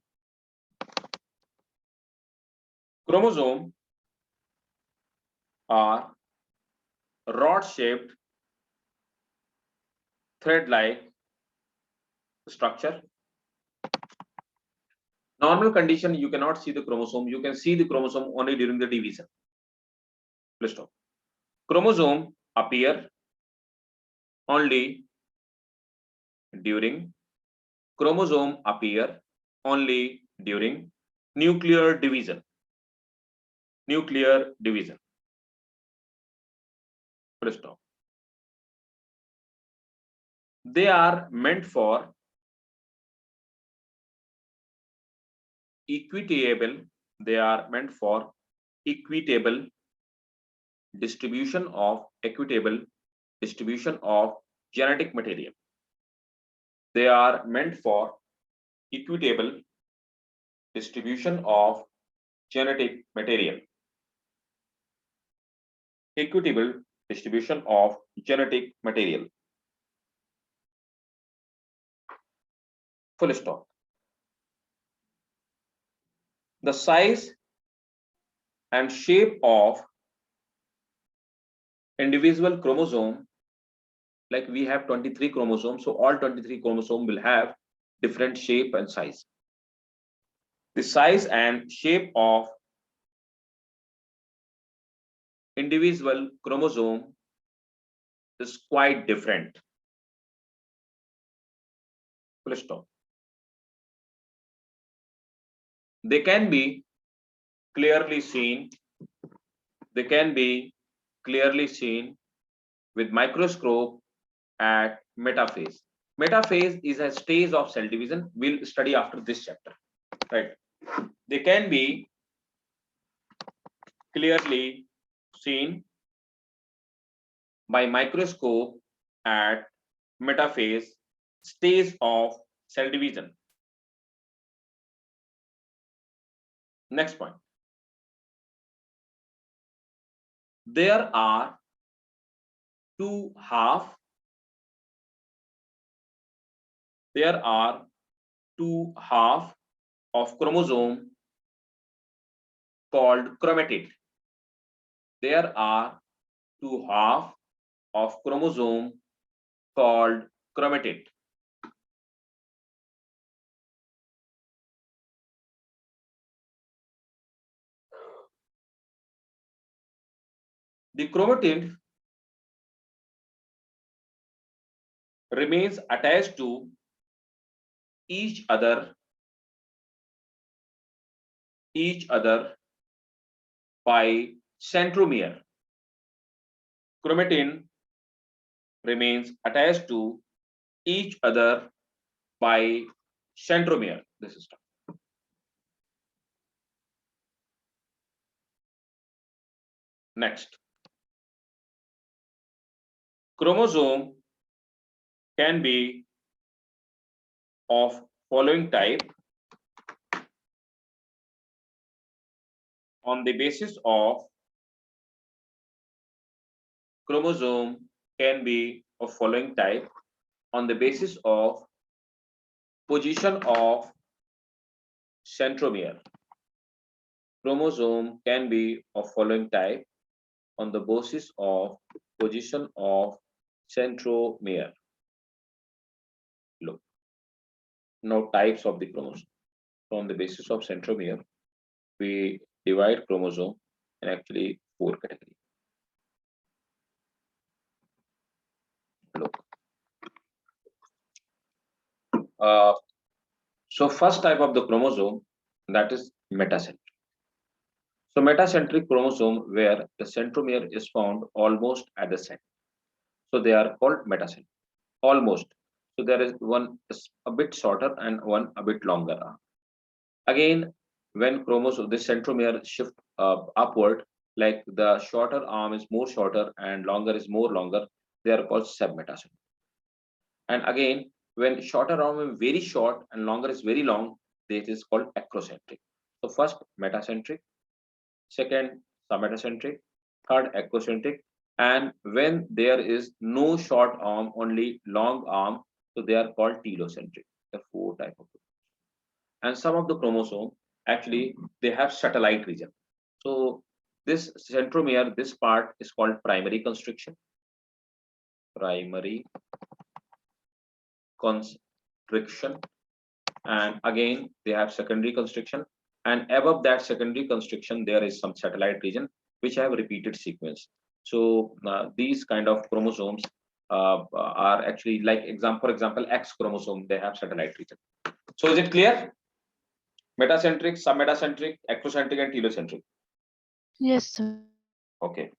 Chromosome are rod-shaped, thread-like structure. Normal condition, you cannot see the chromosome. You can see the chromosome only during the division. Let's stop. Chromosome appear only during nuclear division. Nuclear division. Full stop. They are meant for equitable. They are meant for equitable distribution of genetic material. They are meant for equitable distribution of genetic material. Equitable distribution of genetic material. Full stop. The size and shape of individual chromosome, like we have 23 chromosomes, so all 23 chromosomes will have different shape and size. The size and shape of individual chromosome is quite different. Full stop. They can be clearly seen. They can be clearly seen with microscope at metaphase. Metaphase is a stage of cell division. We'll study after this chapter, right? They can be clearly seen by microscope at metaphase stage of cell division. Next point. There are two half of chromosome called chromatid. There are two half of chromosome called chromatid. The chromatid remains attached to each other by centromere. Chromatin remains attached to each other by centromere. This is tough. Next, chromosome can be of following type on the basis of chromosome can be of following type on the basis of position of centromere. chromosome can be of following type on the basis of position of centromere. Look, now types of the chromosome. So on the basis of centromere, we divide chromosome in actually 4 categories. Look. So first type of the chromosome, that is metacentric. So metacentric chromosome where the centromere is found almost at the center. So they are called metacentric. Almost. So there is one is a bit shorter and one a bit longer. Again, when chromosome, the centromere shift upward, like the shorter arm is more shorter and longer is more longer, they are called submetacentric. And again, when shorter arm is very short and longer is very long, this is called acrocentric. So first metacentric, second submetacentric, third acrocentric, and when there is no short arm, only long arm, so they are called telocentric. The 4 type of. And some of the chromosome actually they have satellite region. So this centromere, this part is called primary constriction. Primary constriction, and again they have secondary constriction, and above that secondary constriction there is some satellite region which have repeated sequence. So these kind of chromosomes are actually like for example X chromosome, they have satellite region. So is it clear? Metacentric, submetacentric, acrocentric, and telocentric. Yes, sir. Okay.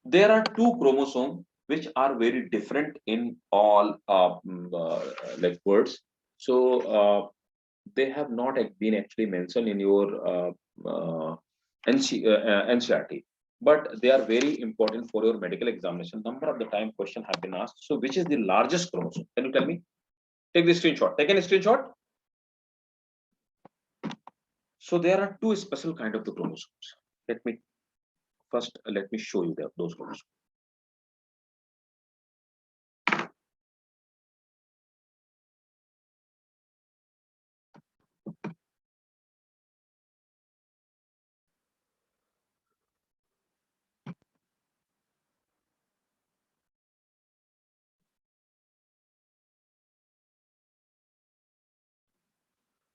There are 2 chromosomes which are very different in all like words. So they have not been actually mentioned in your NCERT, but they are very important for your medical examination. Number of the time question have been asked. So which is the largest chromosome? Can you tell me? Take the screenshot. Take a screenshot. So there are 2 special kind of the chromosomes. Let me show you those chromosomes.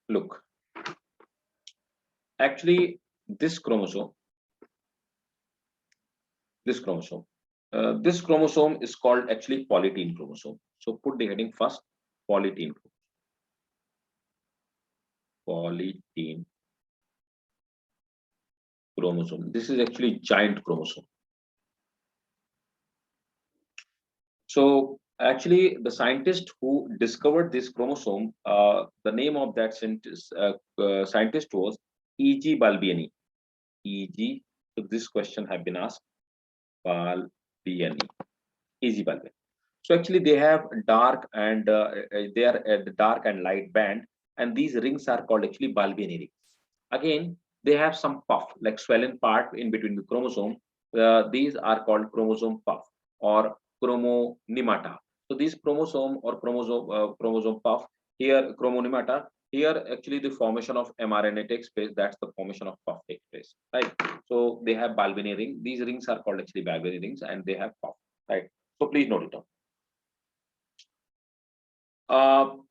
Look, actually this chromosome this chromosome is called actually polytene chromosome. So put the heading first, polytene chromosome. This is actually giant chromosome. So actually the scientist who discovered this chromosome, the name of that scientist was E.G. Balbini. E.G. So this question have been asked. Balbini. E.G. Balbini. So actually they have dark and they are at the dark and light band, and these rings are called actually Balbini rings. Again, they have some puff, like swollen part in between the chromosome. These are called chromosome puff or chromonymata. So these chromosome or chromosome puff, here chromonymata, here actually the formation of mRNA takes place. That's the formation of puff takes place, right? So they have Balbini ring. These rings are called actually Balbini rings, and they have puff, right? So please note it down.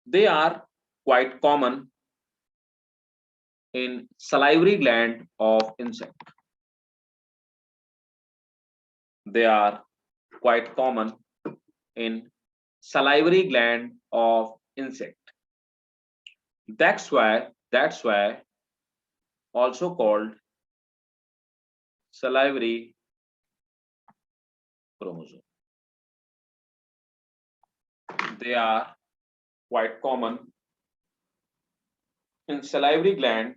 They are quite common in salivary gland of insect. They are quite common in salivary gland of insect. That's why also called salivary chromosome. They are quite common in salivary gland.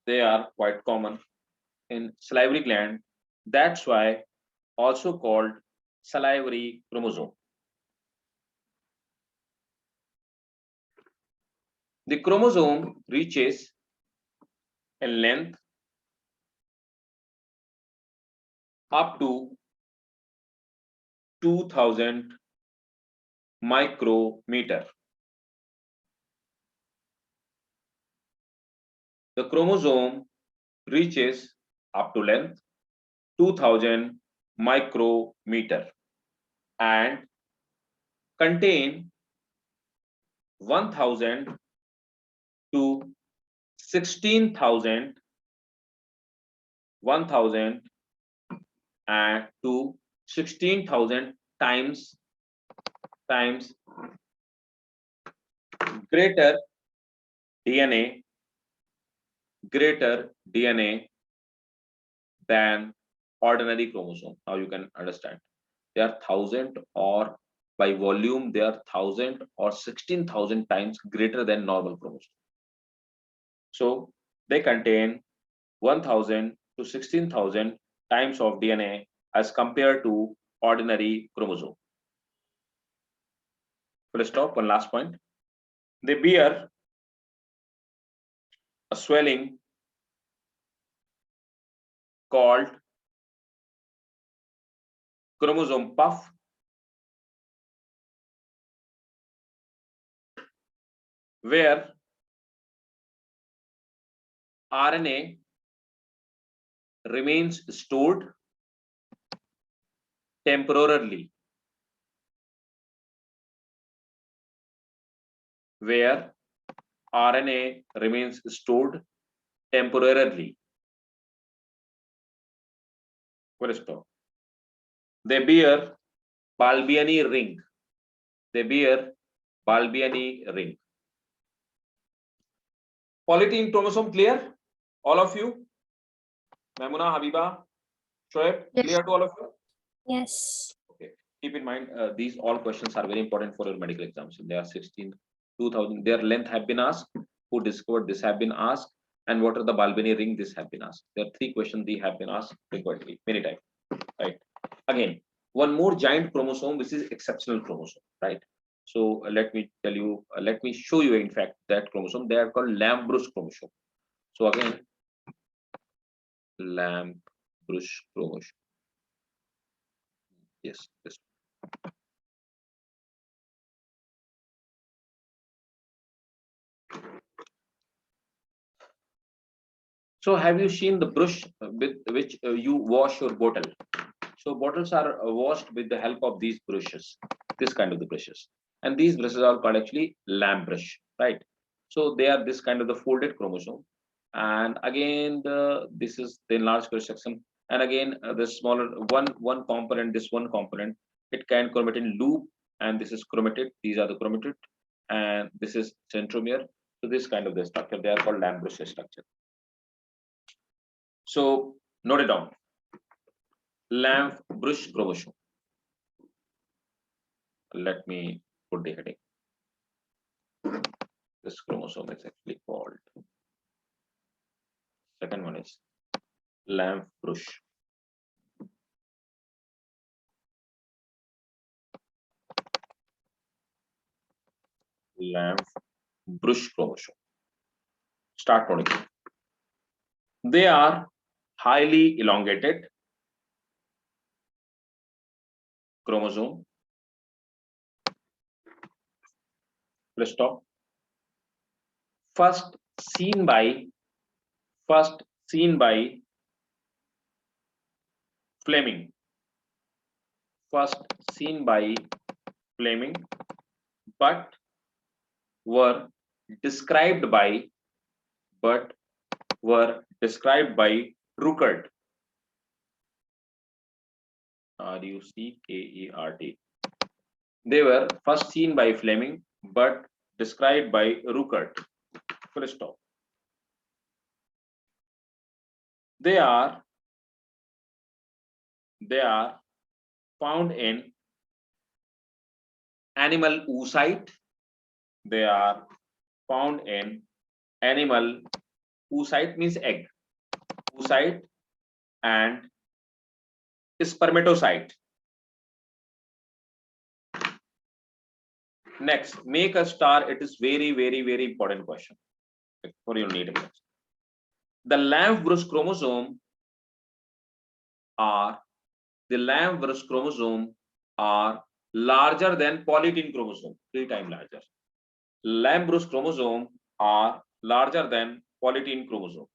They are quite common in salivary gland. That's why also called salivary chromosome. The chromosome reaches in length up to 2000 micrometer. The chromosome reaches up to length 2000 micrometer and contain 1000 to 16,000 1000 and to 16,000 times greater DNA than ordinary chromosome. Now you can understand they are 1000 or by volume they are 1000 or 16,000 times greater than normal chromosome. So they contain 1000 to 16,000 times of DNA as compared to ordinary chromosome. Let's stop. One last point. They bear a swelling called chromosome puff, where RNA remains stored temporarily, where RNA remains stored temporarily. Stop. They bear Balbini ring. They bear Balbini ring. Polytene chromosome clear? All of you? Maimuna, Habiba, Shoaib, Yes. clear to all of you? Yes. Okay. Keep in mind, these all questions are very important for your medical exams. They are 2000. Their length have been asked. Who discovered this have been asked. And what are the Balbini ring? This have been asked. There are 3 questions they have been asked frequently, many times. Right. Again, one more giant chromosome, which is exceptional chromosome. Right. So let me tell you. Let me show you. In fact, that chromosome they are called Lamb-Bruch chromosome. So again, Lamb-Bruch chromosome. Yes. Yes. So have you seen the brush with which you wash your bottle? So bottles are washed with the help of these brushes, this kind of the brushes. And these brushes are called actually Lamb-Bruch, right? So they are this kind of the folded chromosome. And again, this is the enlarged cross section. And again, the smaller one component, this one component, it can chromatin loop, and this is chromatid. These are the chromatid, and this is centromere. So this kind of the structure, they are called Lamb-Bruch structure. So note it down. Lamb-Bruch chromosome. Let me put the heading. This chromosome is actually called. Second one is Lamb-Bruch. Lamb-Bruch chromosome. Start noting. They are highly elongated chromosome. Let's stop. First seen by Fleming. First seen by Fleming, but were described by Ruckert. Ruckert. They were first seen by Fleming, but described by Ruckert. Full stop. They are found in animal oocyte. They are found in animal oocyte means egg, oocyte and spermatocyte. Next, make a star. It is very, very, very important question for your need. The Lamb-Bruch chromosome are larger than polytene chromosome, 3 times larger. Lamb-Bruce chromosome are larger than polytene chromosome.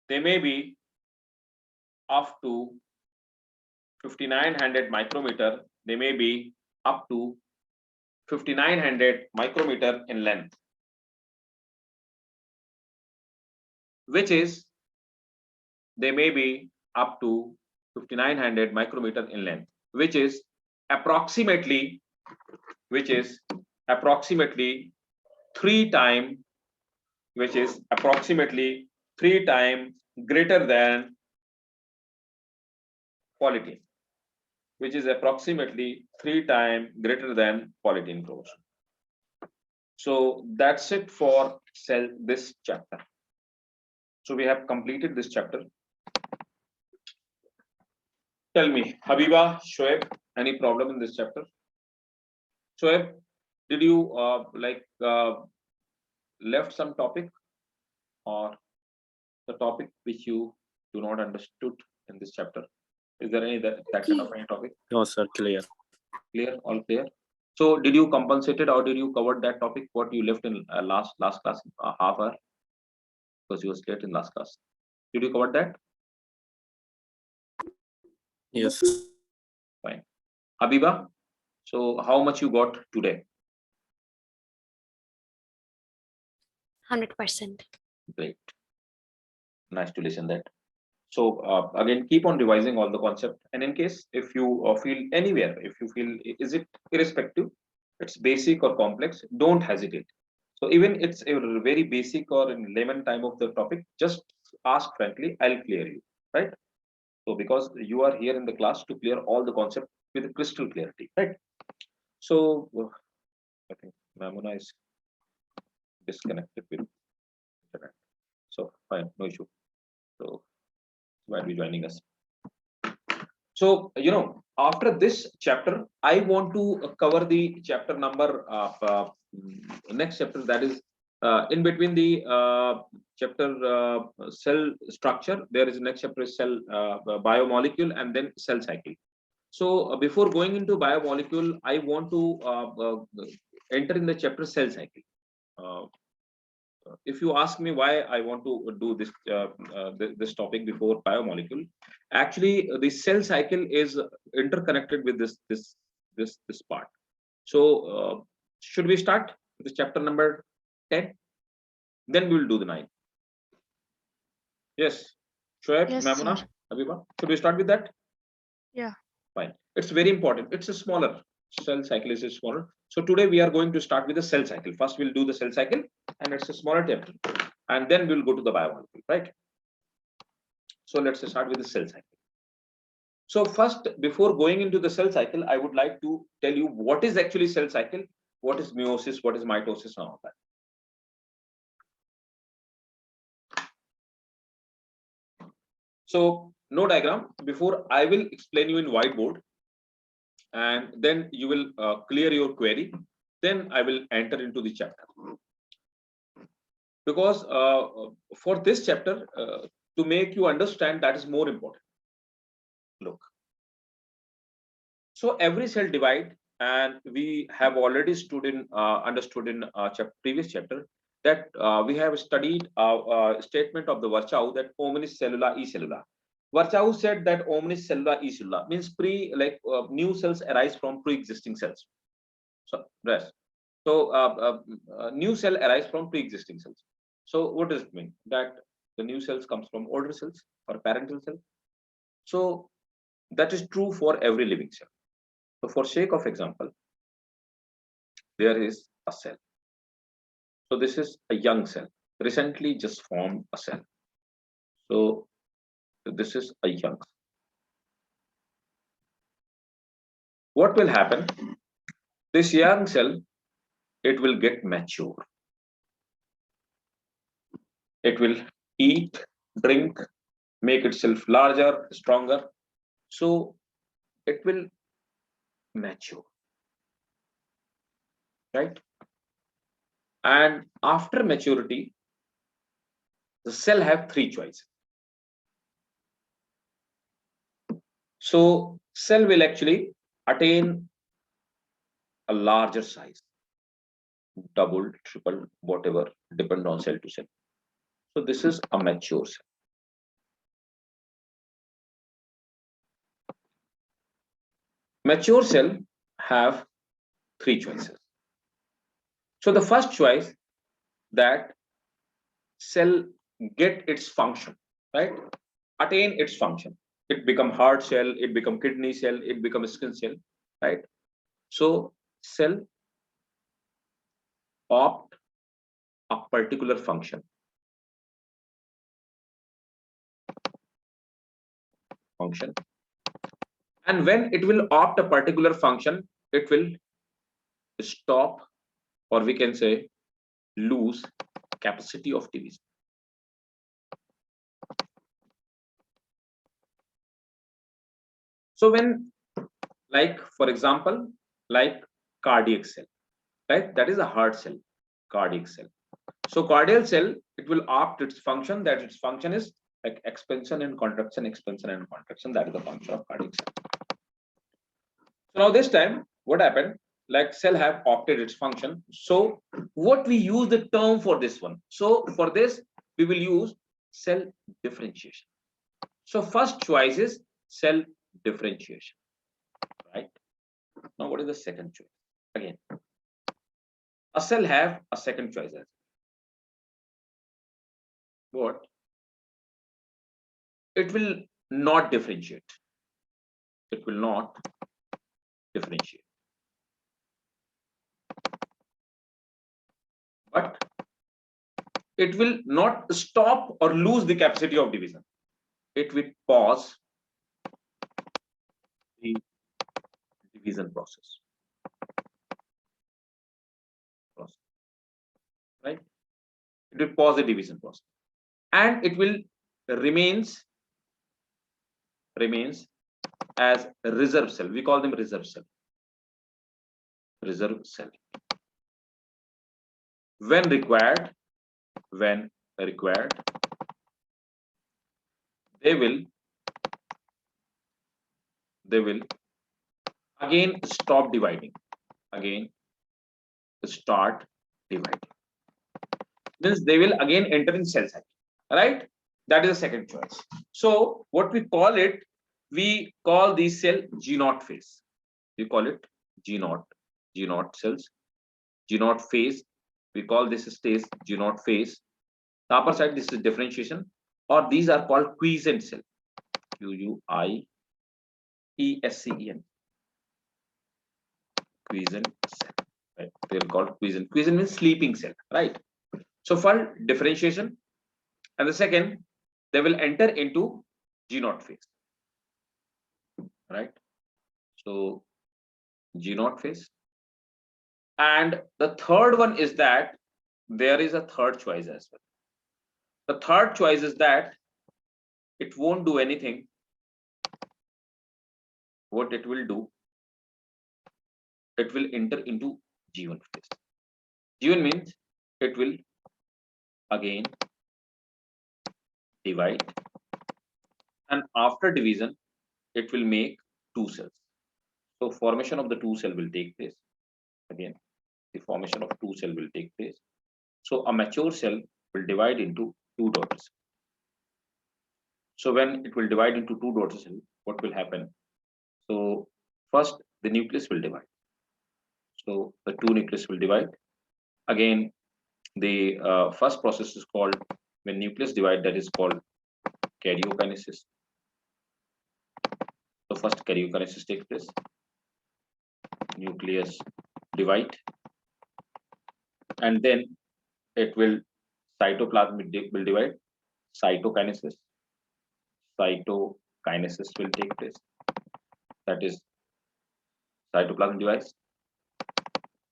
They may be up to 5900 micrometer. They may be up to 5900 micrometer in length, which is they may be up to 5900 micrometer in length, which is approximately 3 times, greater than polytene, which is approximately 3 times greater than polytene chromosome. So that's it for this chapter. So we have completed this chapter. Tell me, Habiba, Shoaib, any problem in this chapter? Shoaib, did you left some topic, or the topic which you do not understood in this chapter? Is there any that kind of any topic? No, sir. Clear. Clear, all clear. So did you compensate it, or did you cover that topic what you left in last class, half hour, because you were late in last class? Did you cover that? Yes. Fine. Habiba, so how much you got today? 100%. Great. Nice to listen that. So again, keep on revising all the concept, and in case if you feel anywhere, if you feel is it irrespective, it's basic or complex, don't hesitate. So even it's a very basic or in layman time of the topic, just ask frankly, I'll clear you, right? So because you are here in the class to clear all the concept with crystal clarity, right? So I think Mamuna is disconnected with internet. So fine, no issue. So might be joining us. So after this chapter, I want to cover the chapter number next chapter, that is in between the chapter cell structure. There is next chapter is cell biomolecule, and then cell cycle. So before going into biomolecule, I want to enter in the chapter cell cycle. If you ask me why I want to do this this topic before biomolecule, actually the cell cycle is interconnected with this part. So should we start with chapter number 10? Then we will do the 9. Yes, Shoaib, Yes, Mamuna, sir. Habiba, should we start with that? Yeah. Fine. It's very important. It's a smaller cell cycle is smaller. So today we are going to start with the cell cycle. First we'll do the cell cycle, and it's a smaller chapter, and then we'll go to the biomolecule, right? So let's start with the cell cycle. So first, before going into the cell cycle, I would like to tell you what is actually cell cycle, what is meiosis, what is mitosis, and all that. So no diagram. Before I will explain you in whiteboard, and then you will clear your query. Then I will enter into the chapter. Because for this chapter, to make you understand, that is more important. Look. So every cell divide, and we have already understood in previous chapter that we have studied statement of the Virchow that omnis cellula e cellula. Virchow said that omnis cellula e cellula means new cells arise from pre-existing cells. So rest. So new cell arise from pre-existing cells. So what does it mean? That the new cells comes from older cells or parental cell. So that is true for every living cell. So for sake of example, there is a cell. So this is a young cell, recently just formed a cell. So this is a young cell. What will happen? This young cell, it will get mature. It will eat, drink, make itself larger, stronger. So it will mature, right? And after maturity, the cell have 3 choices. So cell will actually attain a larger size, double, triple, whatever, depend on cell to cell. So this is a mature cell. Mature cell have three choices. So the first choice, that cell get its function, right? Attain its function. It become heart cell, it become kidney cell, it become skin cell, right? So cell opt a particular function. And when it will opt a particular function, it will stop, or we can say lose, capacity of division. So when, like for example, like cardiac cell, right? That is a heart cell, cardiac cell. So cardiac cell, it will opt its function, that its function is like expansion and contraction, expansion and contraction. That is the function of cardiac cell. So now this time, what happened? Like cell have opted its function. So what we use the term for this one? So for this, we will use cell differentiation. So first choice is cell differentiation, right? Now what is the second choice? Again, a cell have a second choice as what? It will not differentiate. It will not differentiate. But it will not stop or lose the capacity of division. It will pause the division process. Right? It will pause the division process. And it will remains as a reserve cell. We call them reserve cell. Reserve cell. When required, they will again stop dividing. Again, start dividing. Means they will again enter in cell cycle, right? That is the second choice. So what we call it, we call the cell G0 phase. We call it G0 cells, G0 phase. We call this stage G0 phase. The upper side, this is differentiation, or these are called quiescent cell. Quiescent. Quiescent cell. Right? They are called quiescent. Quiescent means sleeping cell, right? So for differentiation, and the second, they will enter into G0 phase, right? So G0 phase. And the third one is that there is a third choice as well. The third choice is that it won't do anything. What it will do, it will enter into G1 phase. G1 means it will again divide, and after division, it will make two cells. So formation of the two cell will take place. Again, the formation of two cell will take place. So a mature cell will divide into two daughter cells. So when it will divide into two daughter cells, what will happen? So first the nucleus will divide. So the two nucleus will divide. Again, the first process is called, when nucleus divide, that is called karyokinesis. So first karyokinesis takes place. Nucleus divide, and then it will cytoplasm will divide. Cytokinesis will take place. That is cytoplasm divides.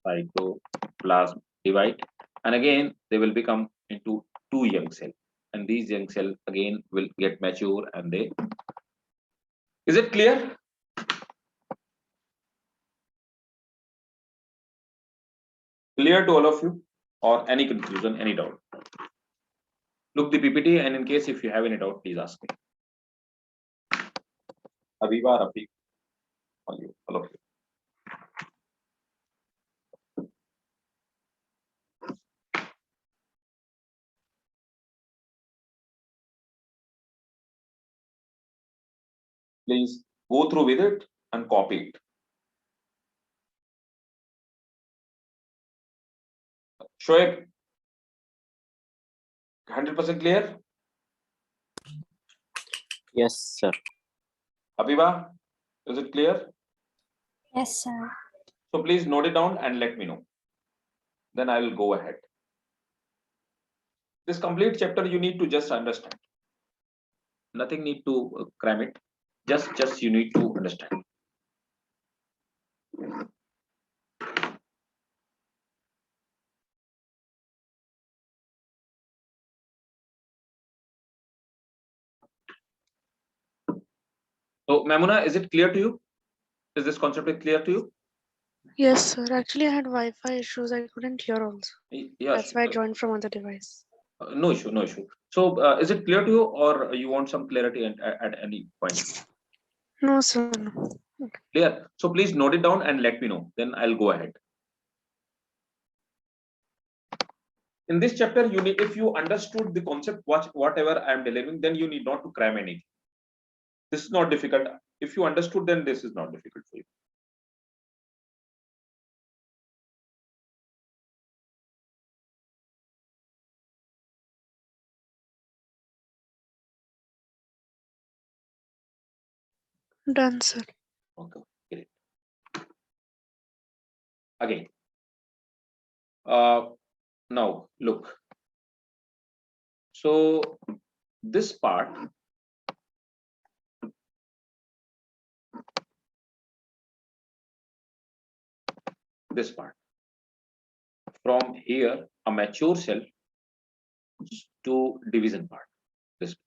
Cytoplasm divide, and again they will become into two young cells, and these young cells again will get mature, and they. Is it clear? Clear to all of you, or any confusion, any doubt? Look the PPT, and in case if you have any doubt, please ask me. Aviva, Rafiq, all of you. Please go through with it and copy it. Shoaib, 100% clear? Yes, sir. Abiba, is it clear? Yes, sir. So please note it down and let me know. Then I will go ahead. This complete chapter you need to just understand. Nothing need to cram it. Just you need to understand. So Mamuna, is it clear to you? Is this concept clear to you? Yes, sir. Actually, I had Wi-Fi issues. I couldn't hear also. Yes. That's why I joined from other device. No issue, no issue. So is it clear to you, or you want some clarity at any point? No, sir. No. Clear. So please note it down and let me know. Then I'll go ahead. In this chapter, you need, if you understood the concept, whatever I am delivering, then you need not to cram anything. This is not difficult. If you understood, then this is not difficult for you. Done, sir. Okay, great. Again, now look. So this part, from here, a mature cell to division part. This part.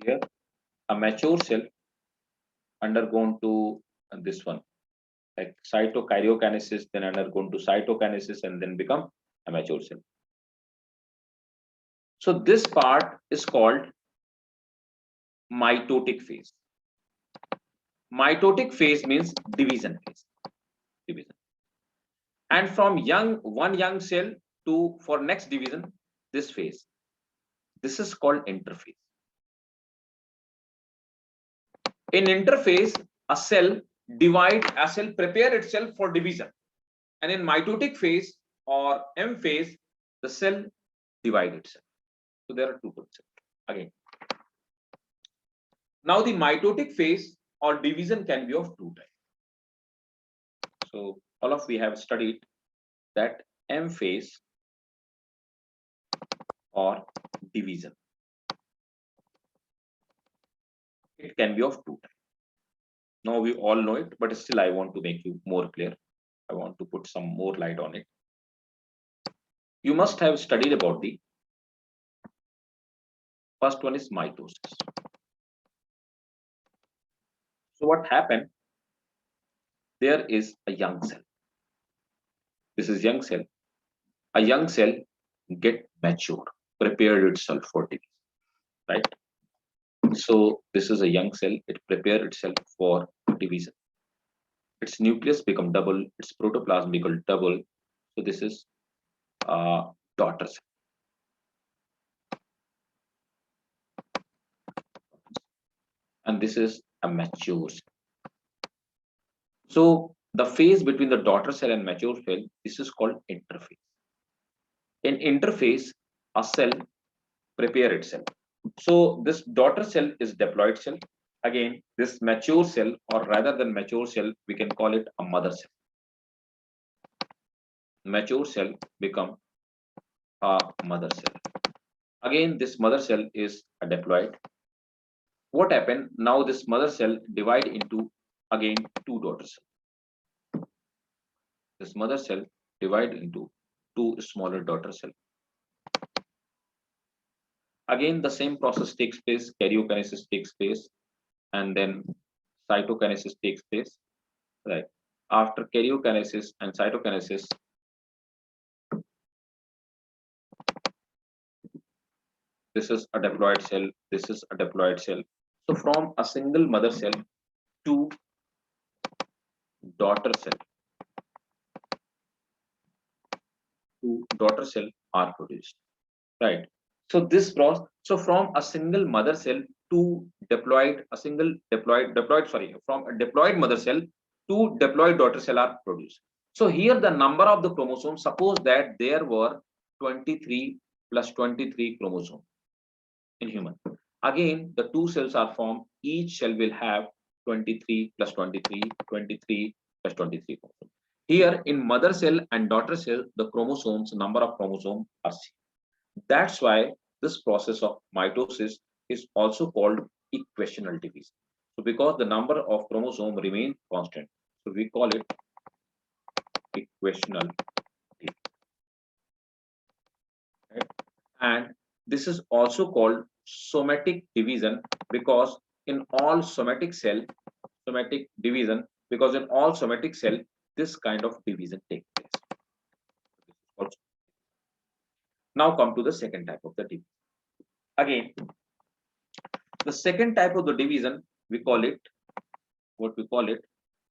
Here, a mature cell undergone to this one, like cytokaryokinesis, then undergone to cytokinesis, and then become a mature cell. So this part is called mitotic phase. Mitotic phase means division phase. Division. And from one young cell to for next division, this phase. This is called interphase. In interphase, a cell prepare itself for division. And in mitotic phase or M phase, the cell divide itself. So there are two concepts. Again. Now the mitotic phase or division can be of two types. So all of we have studied that M phase or division. It can be of two types. Now we all know it, but still I want to make you more clear. I want to put some more light on it. You must have studied about the first one is mitosis. So what happened? There is a young cell. This is young cell. A young cell get mature, prepared itself for division, right? So this is a young cell. It prepared itself for division. Its nucleus become double. Its protoplasm become double. So this is a daughter cell. And this is a mature cell. So the phase between the daughter cell and mature cell, this is called interphase. In interphase, a cell prepare itself. So this daughter cell is diploid cell. Again, this mature cell, or rather than mature cell, we can call it a mother cell. Mature cell become a mother cell. Again, this mother cell is a diploid. What happened? Now this mother cell divide into again two daughter cells. This mother cell divide into two smaller daughter cells. Again, the same process takes place, karyokinesis takes place, and then cytokinesis takes place. Right. After karyokinesis and cytokinesis, This is a diploid cell. This is a diploid cell. So from a single mother cell, two daughter cell, are produced, right? So this process, so from a single mother cell to diploid, from a diploid mother cell to diploid daughter cell are produced. So here the number of the chromosomes, suppose that there were 23 plus 23 chromosomes in human. Again, the two cells are formed. Each cell will have 23 plus 23, 23 plus 23 chromosomes. Here in mother cell and daughter cell, the chromosomes, number of chromosomes are same. That's why this process of mitosis is also called equational division. So because the number of chromosomes remain constant, so we call it equational division. Right? And this is also called somatic division because in all somatic division, because in all somatic cell, this kind of division takes place. Now come to the second type of the division. Again, the second type of the division, we call it,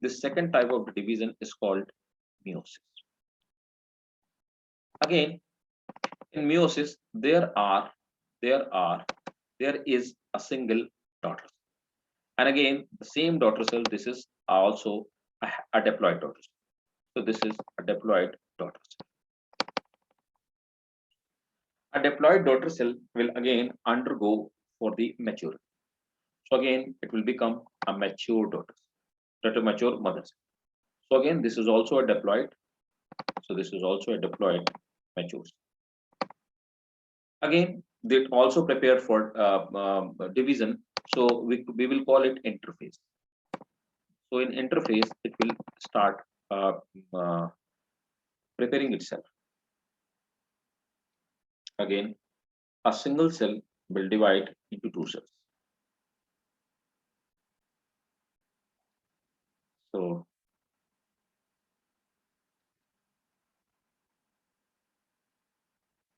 the second type of the division is called meiosis. Again, in meiosis, there is a single daughter cell. And again, the same daughter cell, this is also a diploid daughter cell. So this is a diploid daughter cell. A diploid daughter cell will again undergo for the maturity. So again, it will become a mature daughter cell, a mature mother cell. So again, this is also a diploid. So this is also a diploid mature cell. Again, they also prepare for division. So we will call it interphase. So in interphase, it will start preparing itself. Again, a single cell will divide into two cells. So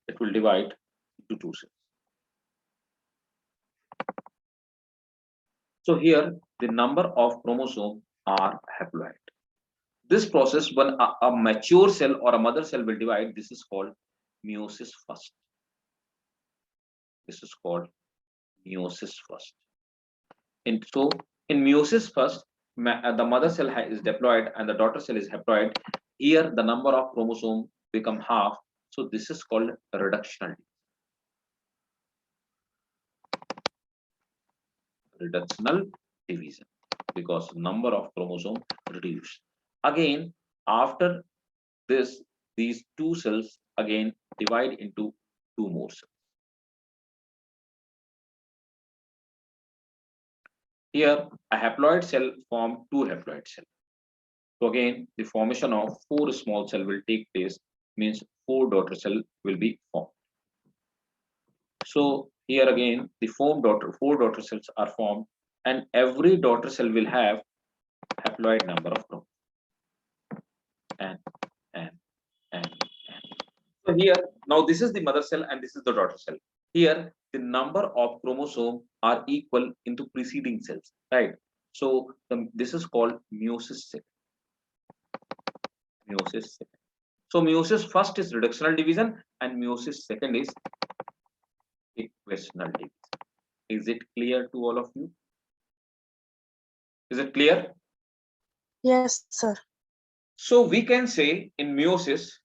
it will divide into two cells. So here the number of chromosomes are haploid. This process, when a mature cell or a mother cell will divide, this is called meiosis first. This is called meiosis first. And so in meiosis first, the mother cell is diploid and the daughter cell is haploid. Here the number of chromosomes become half. So this is called reductional division because number of chromosomes reduced. Again, after this, these two cells again divide into two more cells. Here, a haploid cell form two haploid cells. So again, the formation of four small cell will take place, means four daughter cell will be formed. So here again, the four daughter cells are formed, and every daughter cell will have haploid number of chromosomes. And. So here, now this is the mother cell and this is the daughter cell. Here, the number of chromosomes are equal into preceding cells, right? So this is called meiosis second. Meiosis second. So meiosis first is reductional division and meiosis second is equational division. Is it clear to all of you? Is it clear? Yes, sir. So we can say in meiosis,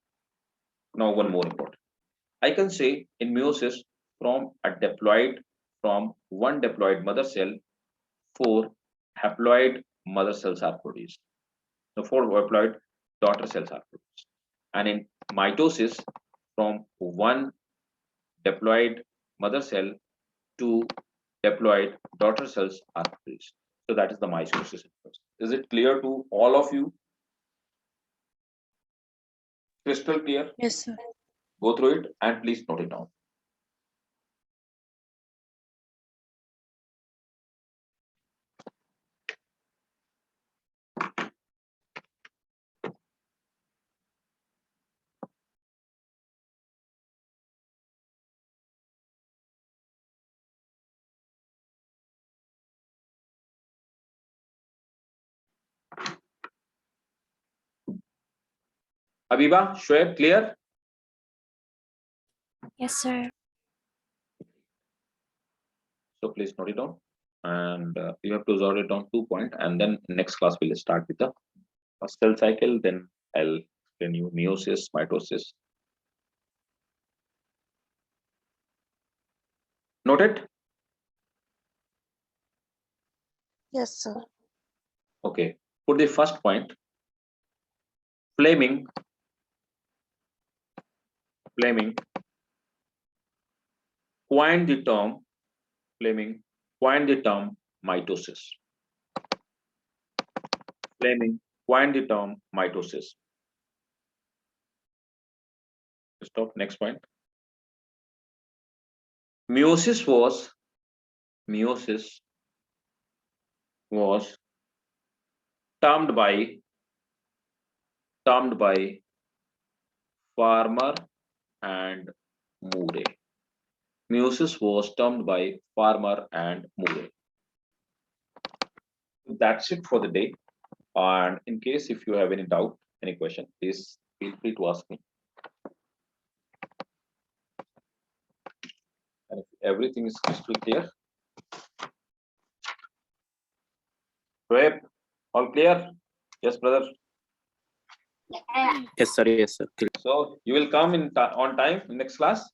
now one more important. I can say in meiosis from one diploid mother cell, four haploid mother cells are produced. The four haploid daughter cells are produced. And in mitosis, from one diploid mother cell, two diploid daughter cells are produced. So that is the mitosis. Is it clear to all of you? Crystal clear? Yes, sir. Go through it and please note it down. Abiba, Shoaib, clear? Yes, sir. So please note it down, and you have to jot it down 2 point, and then next class we'll start with the cell cycle. Then I'll explain you meiosis, mitosis. Note it. Yes, sir. Okay. For the first point, Fleming coined the term. Fleming coined the term mitosis. Fleming coined the term mitosis. Stop. Next point. Meiosis was termed by Farmer and Murray. Meiosis was termed by Farmer and Murray. That's it for the day. And in case if you have any doubt, any question, please feel free to ask me. And if everything is crystal clear, Shoaib, all clear? Yes, brother. Yes, sir. Yes, sir. So you will come in on time in next class.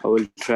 I will try.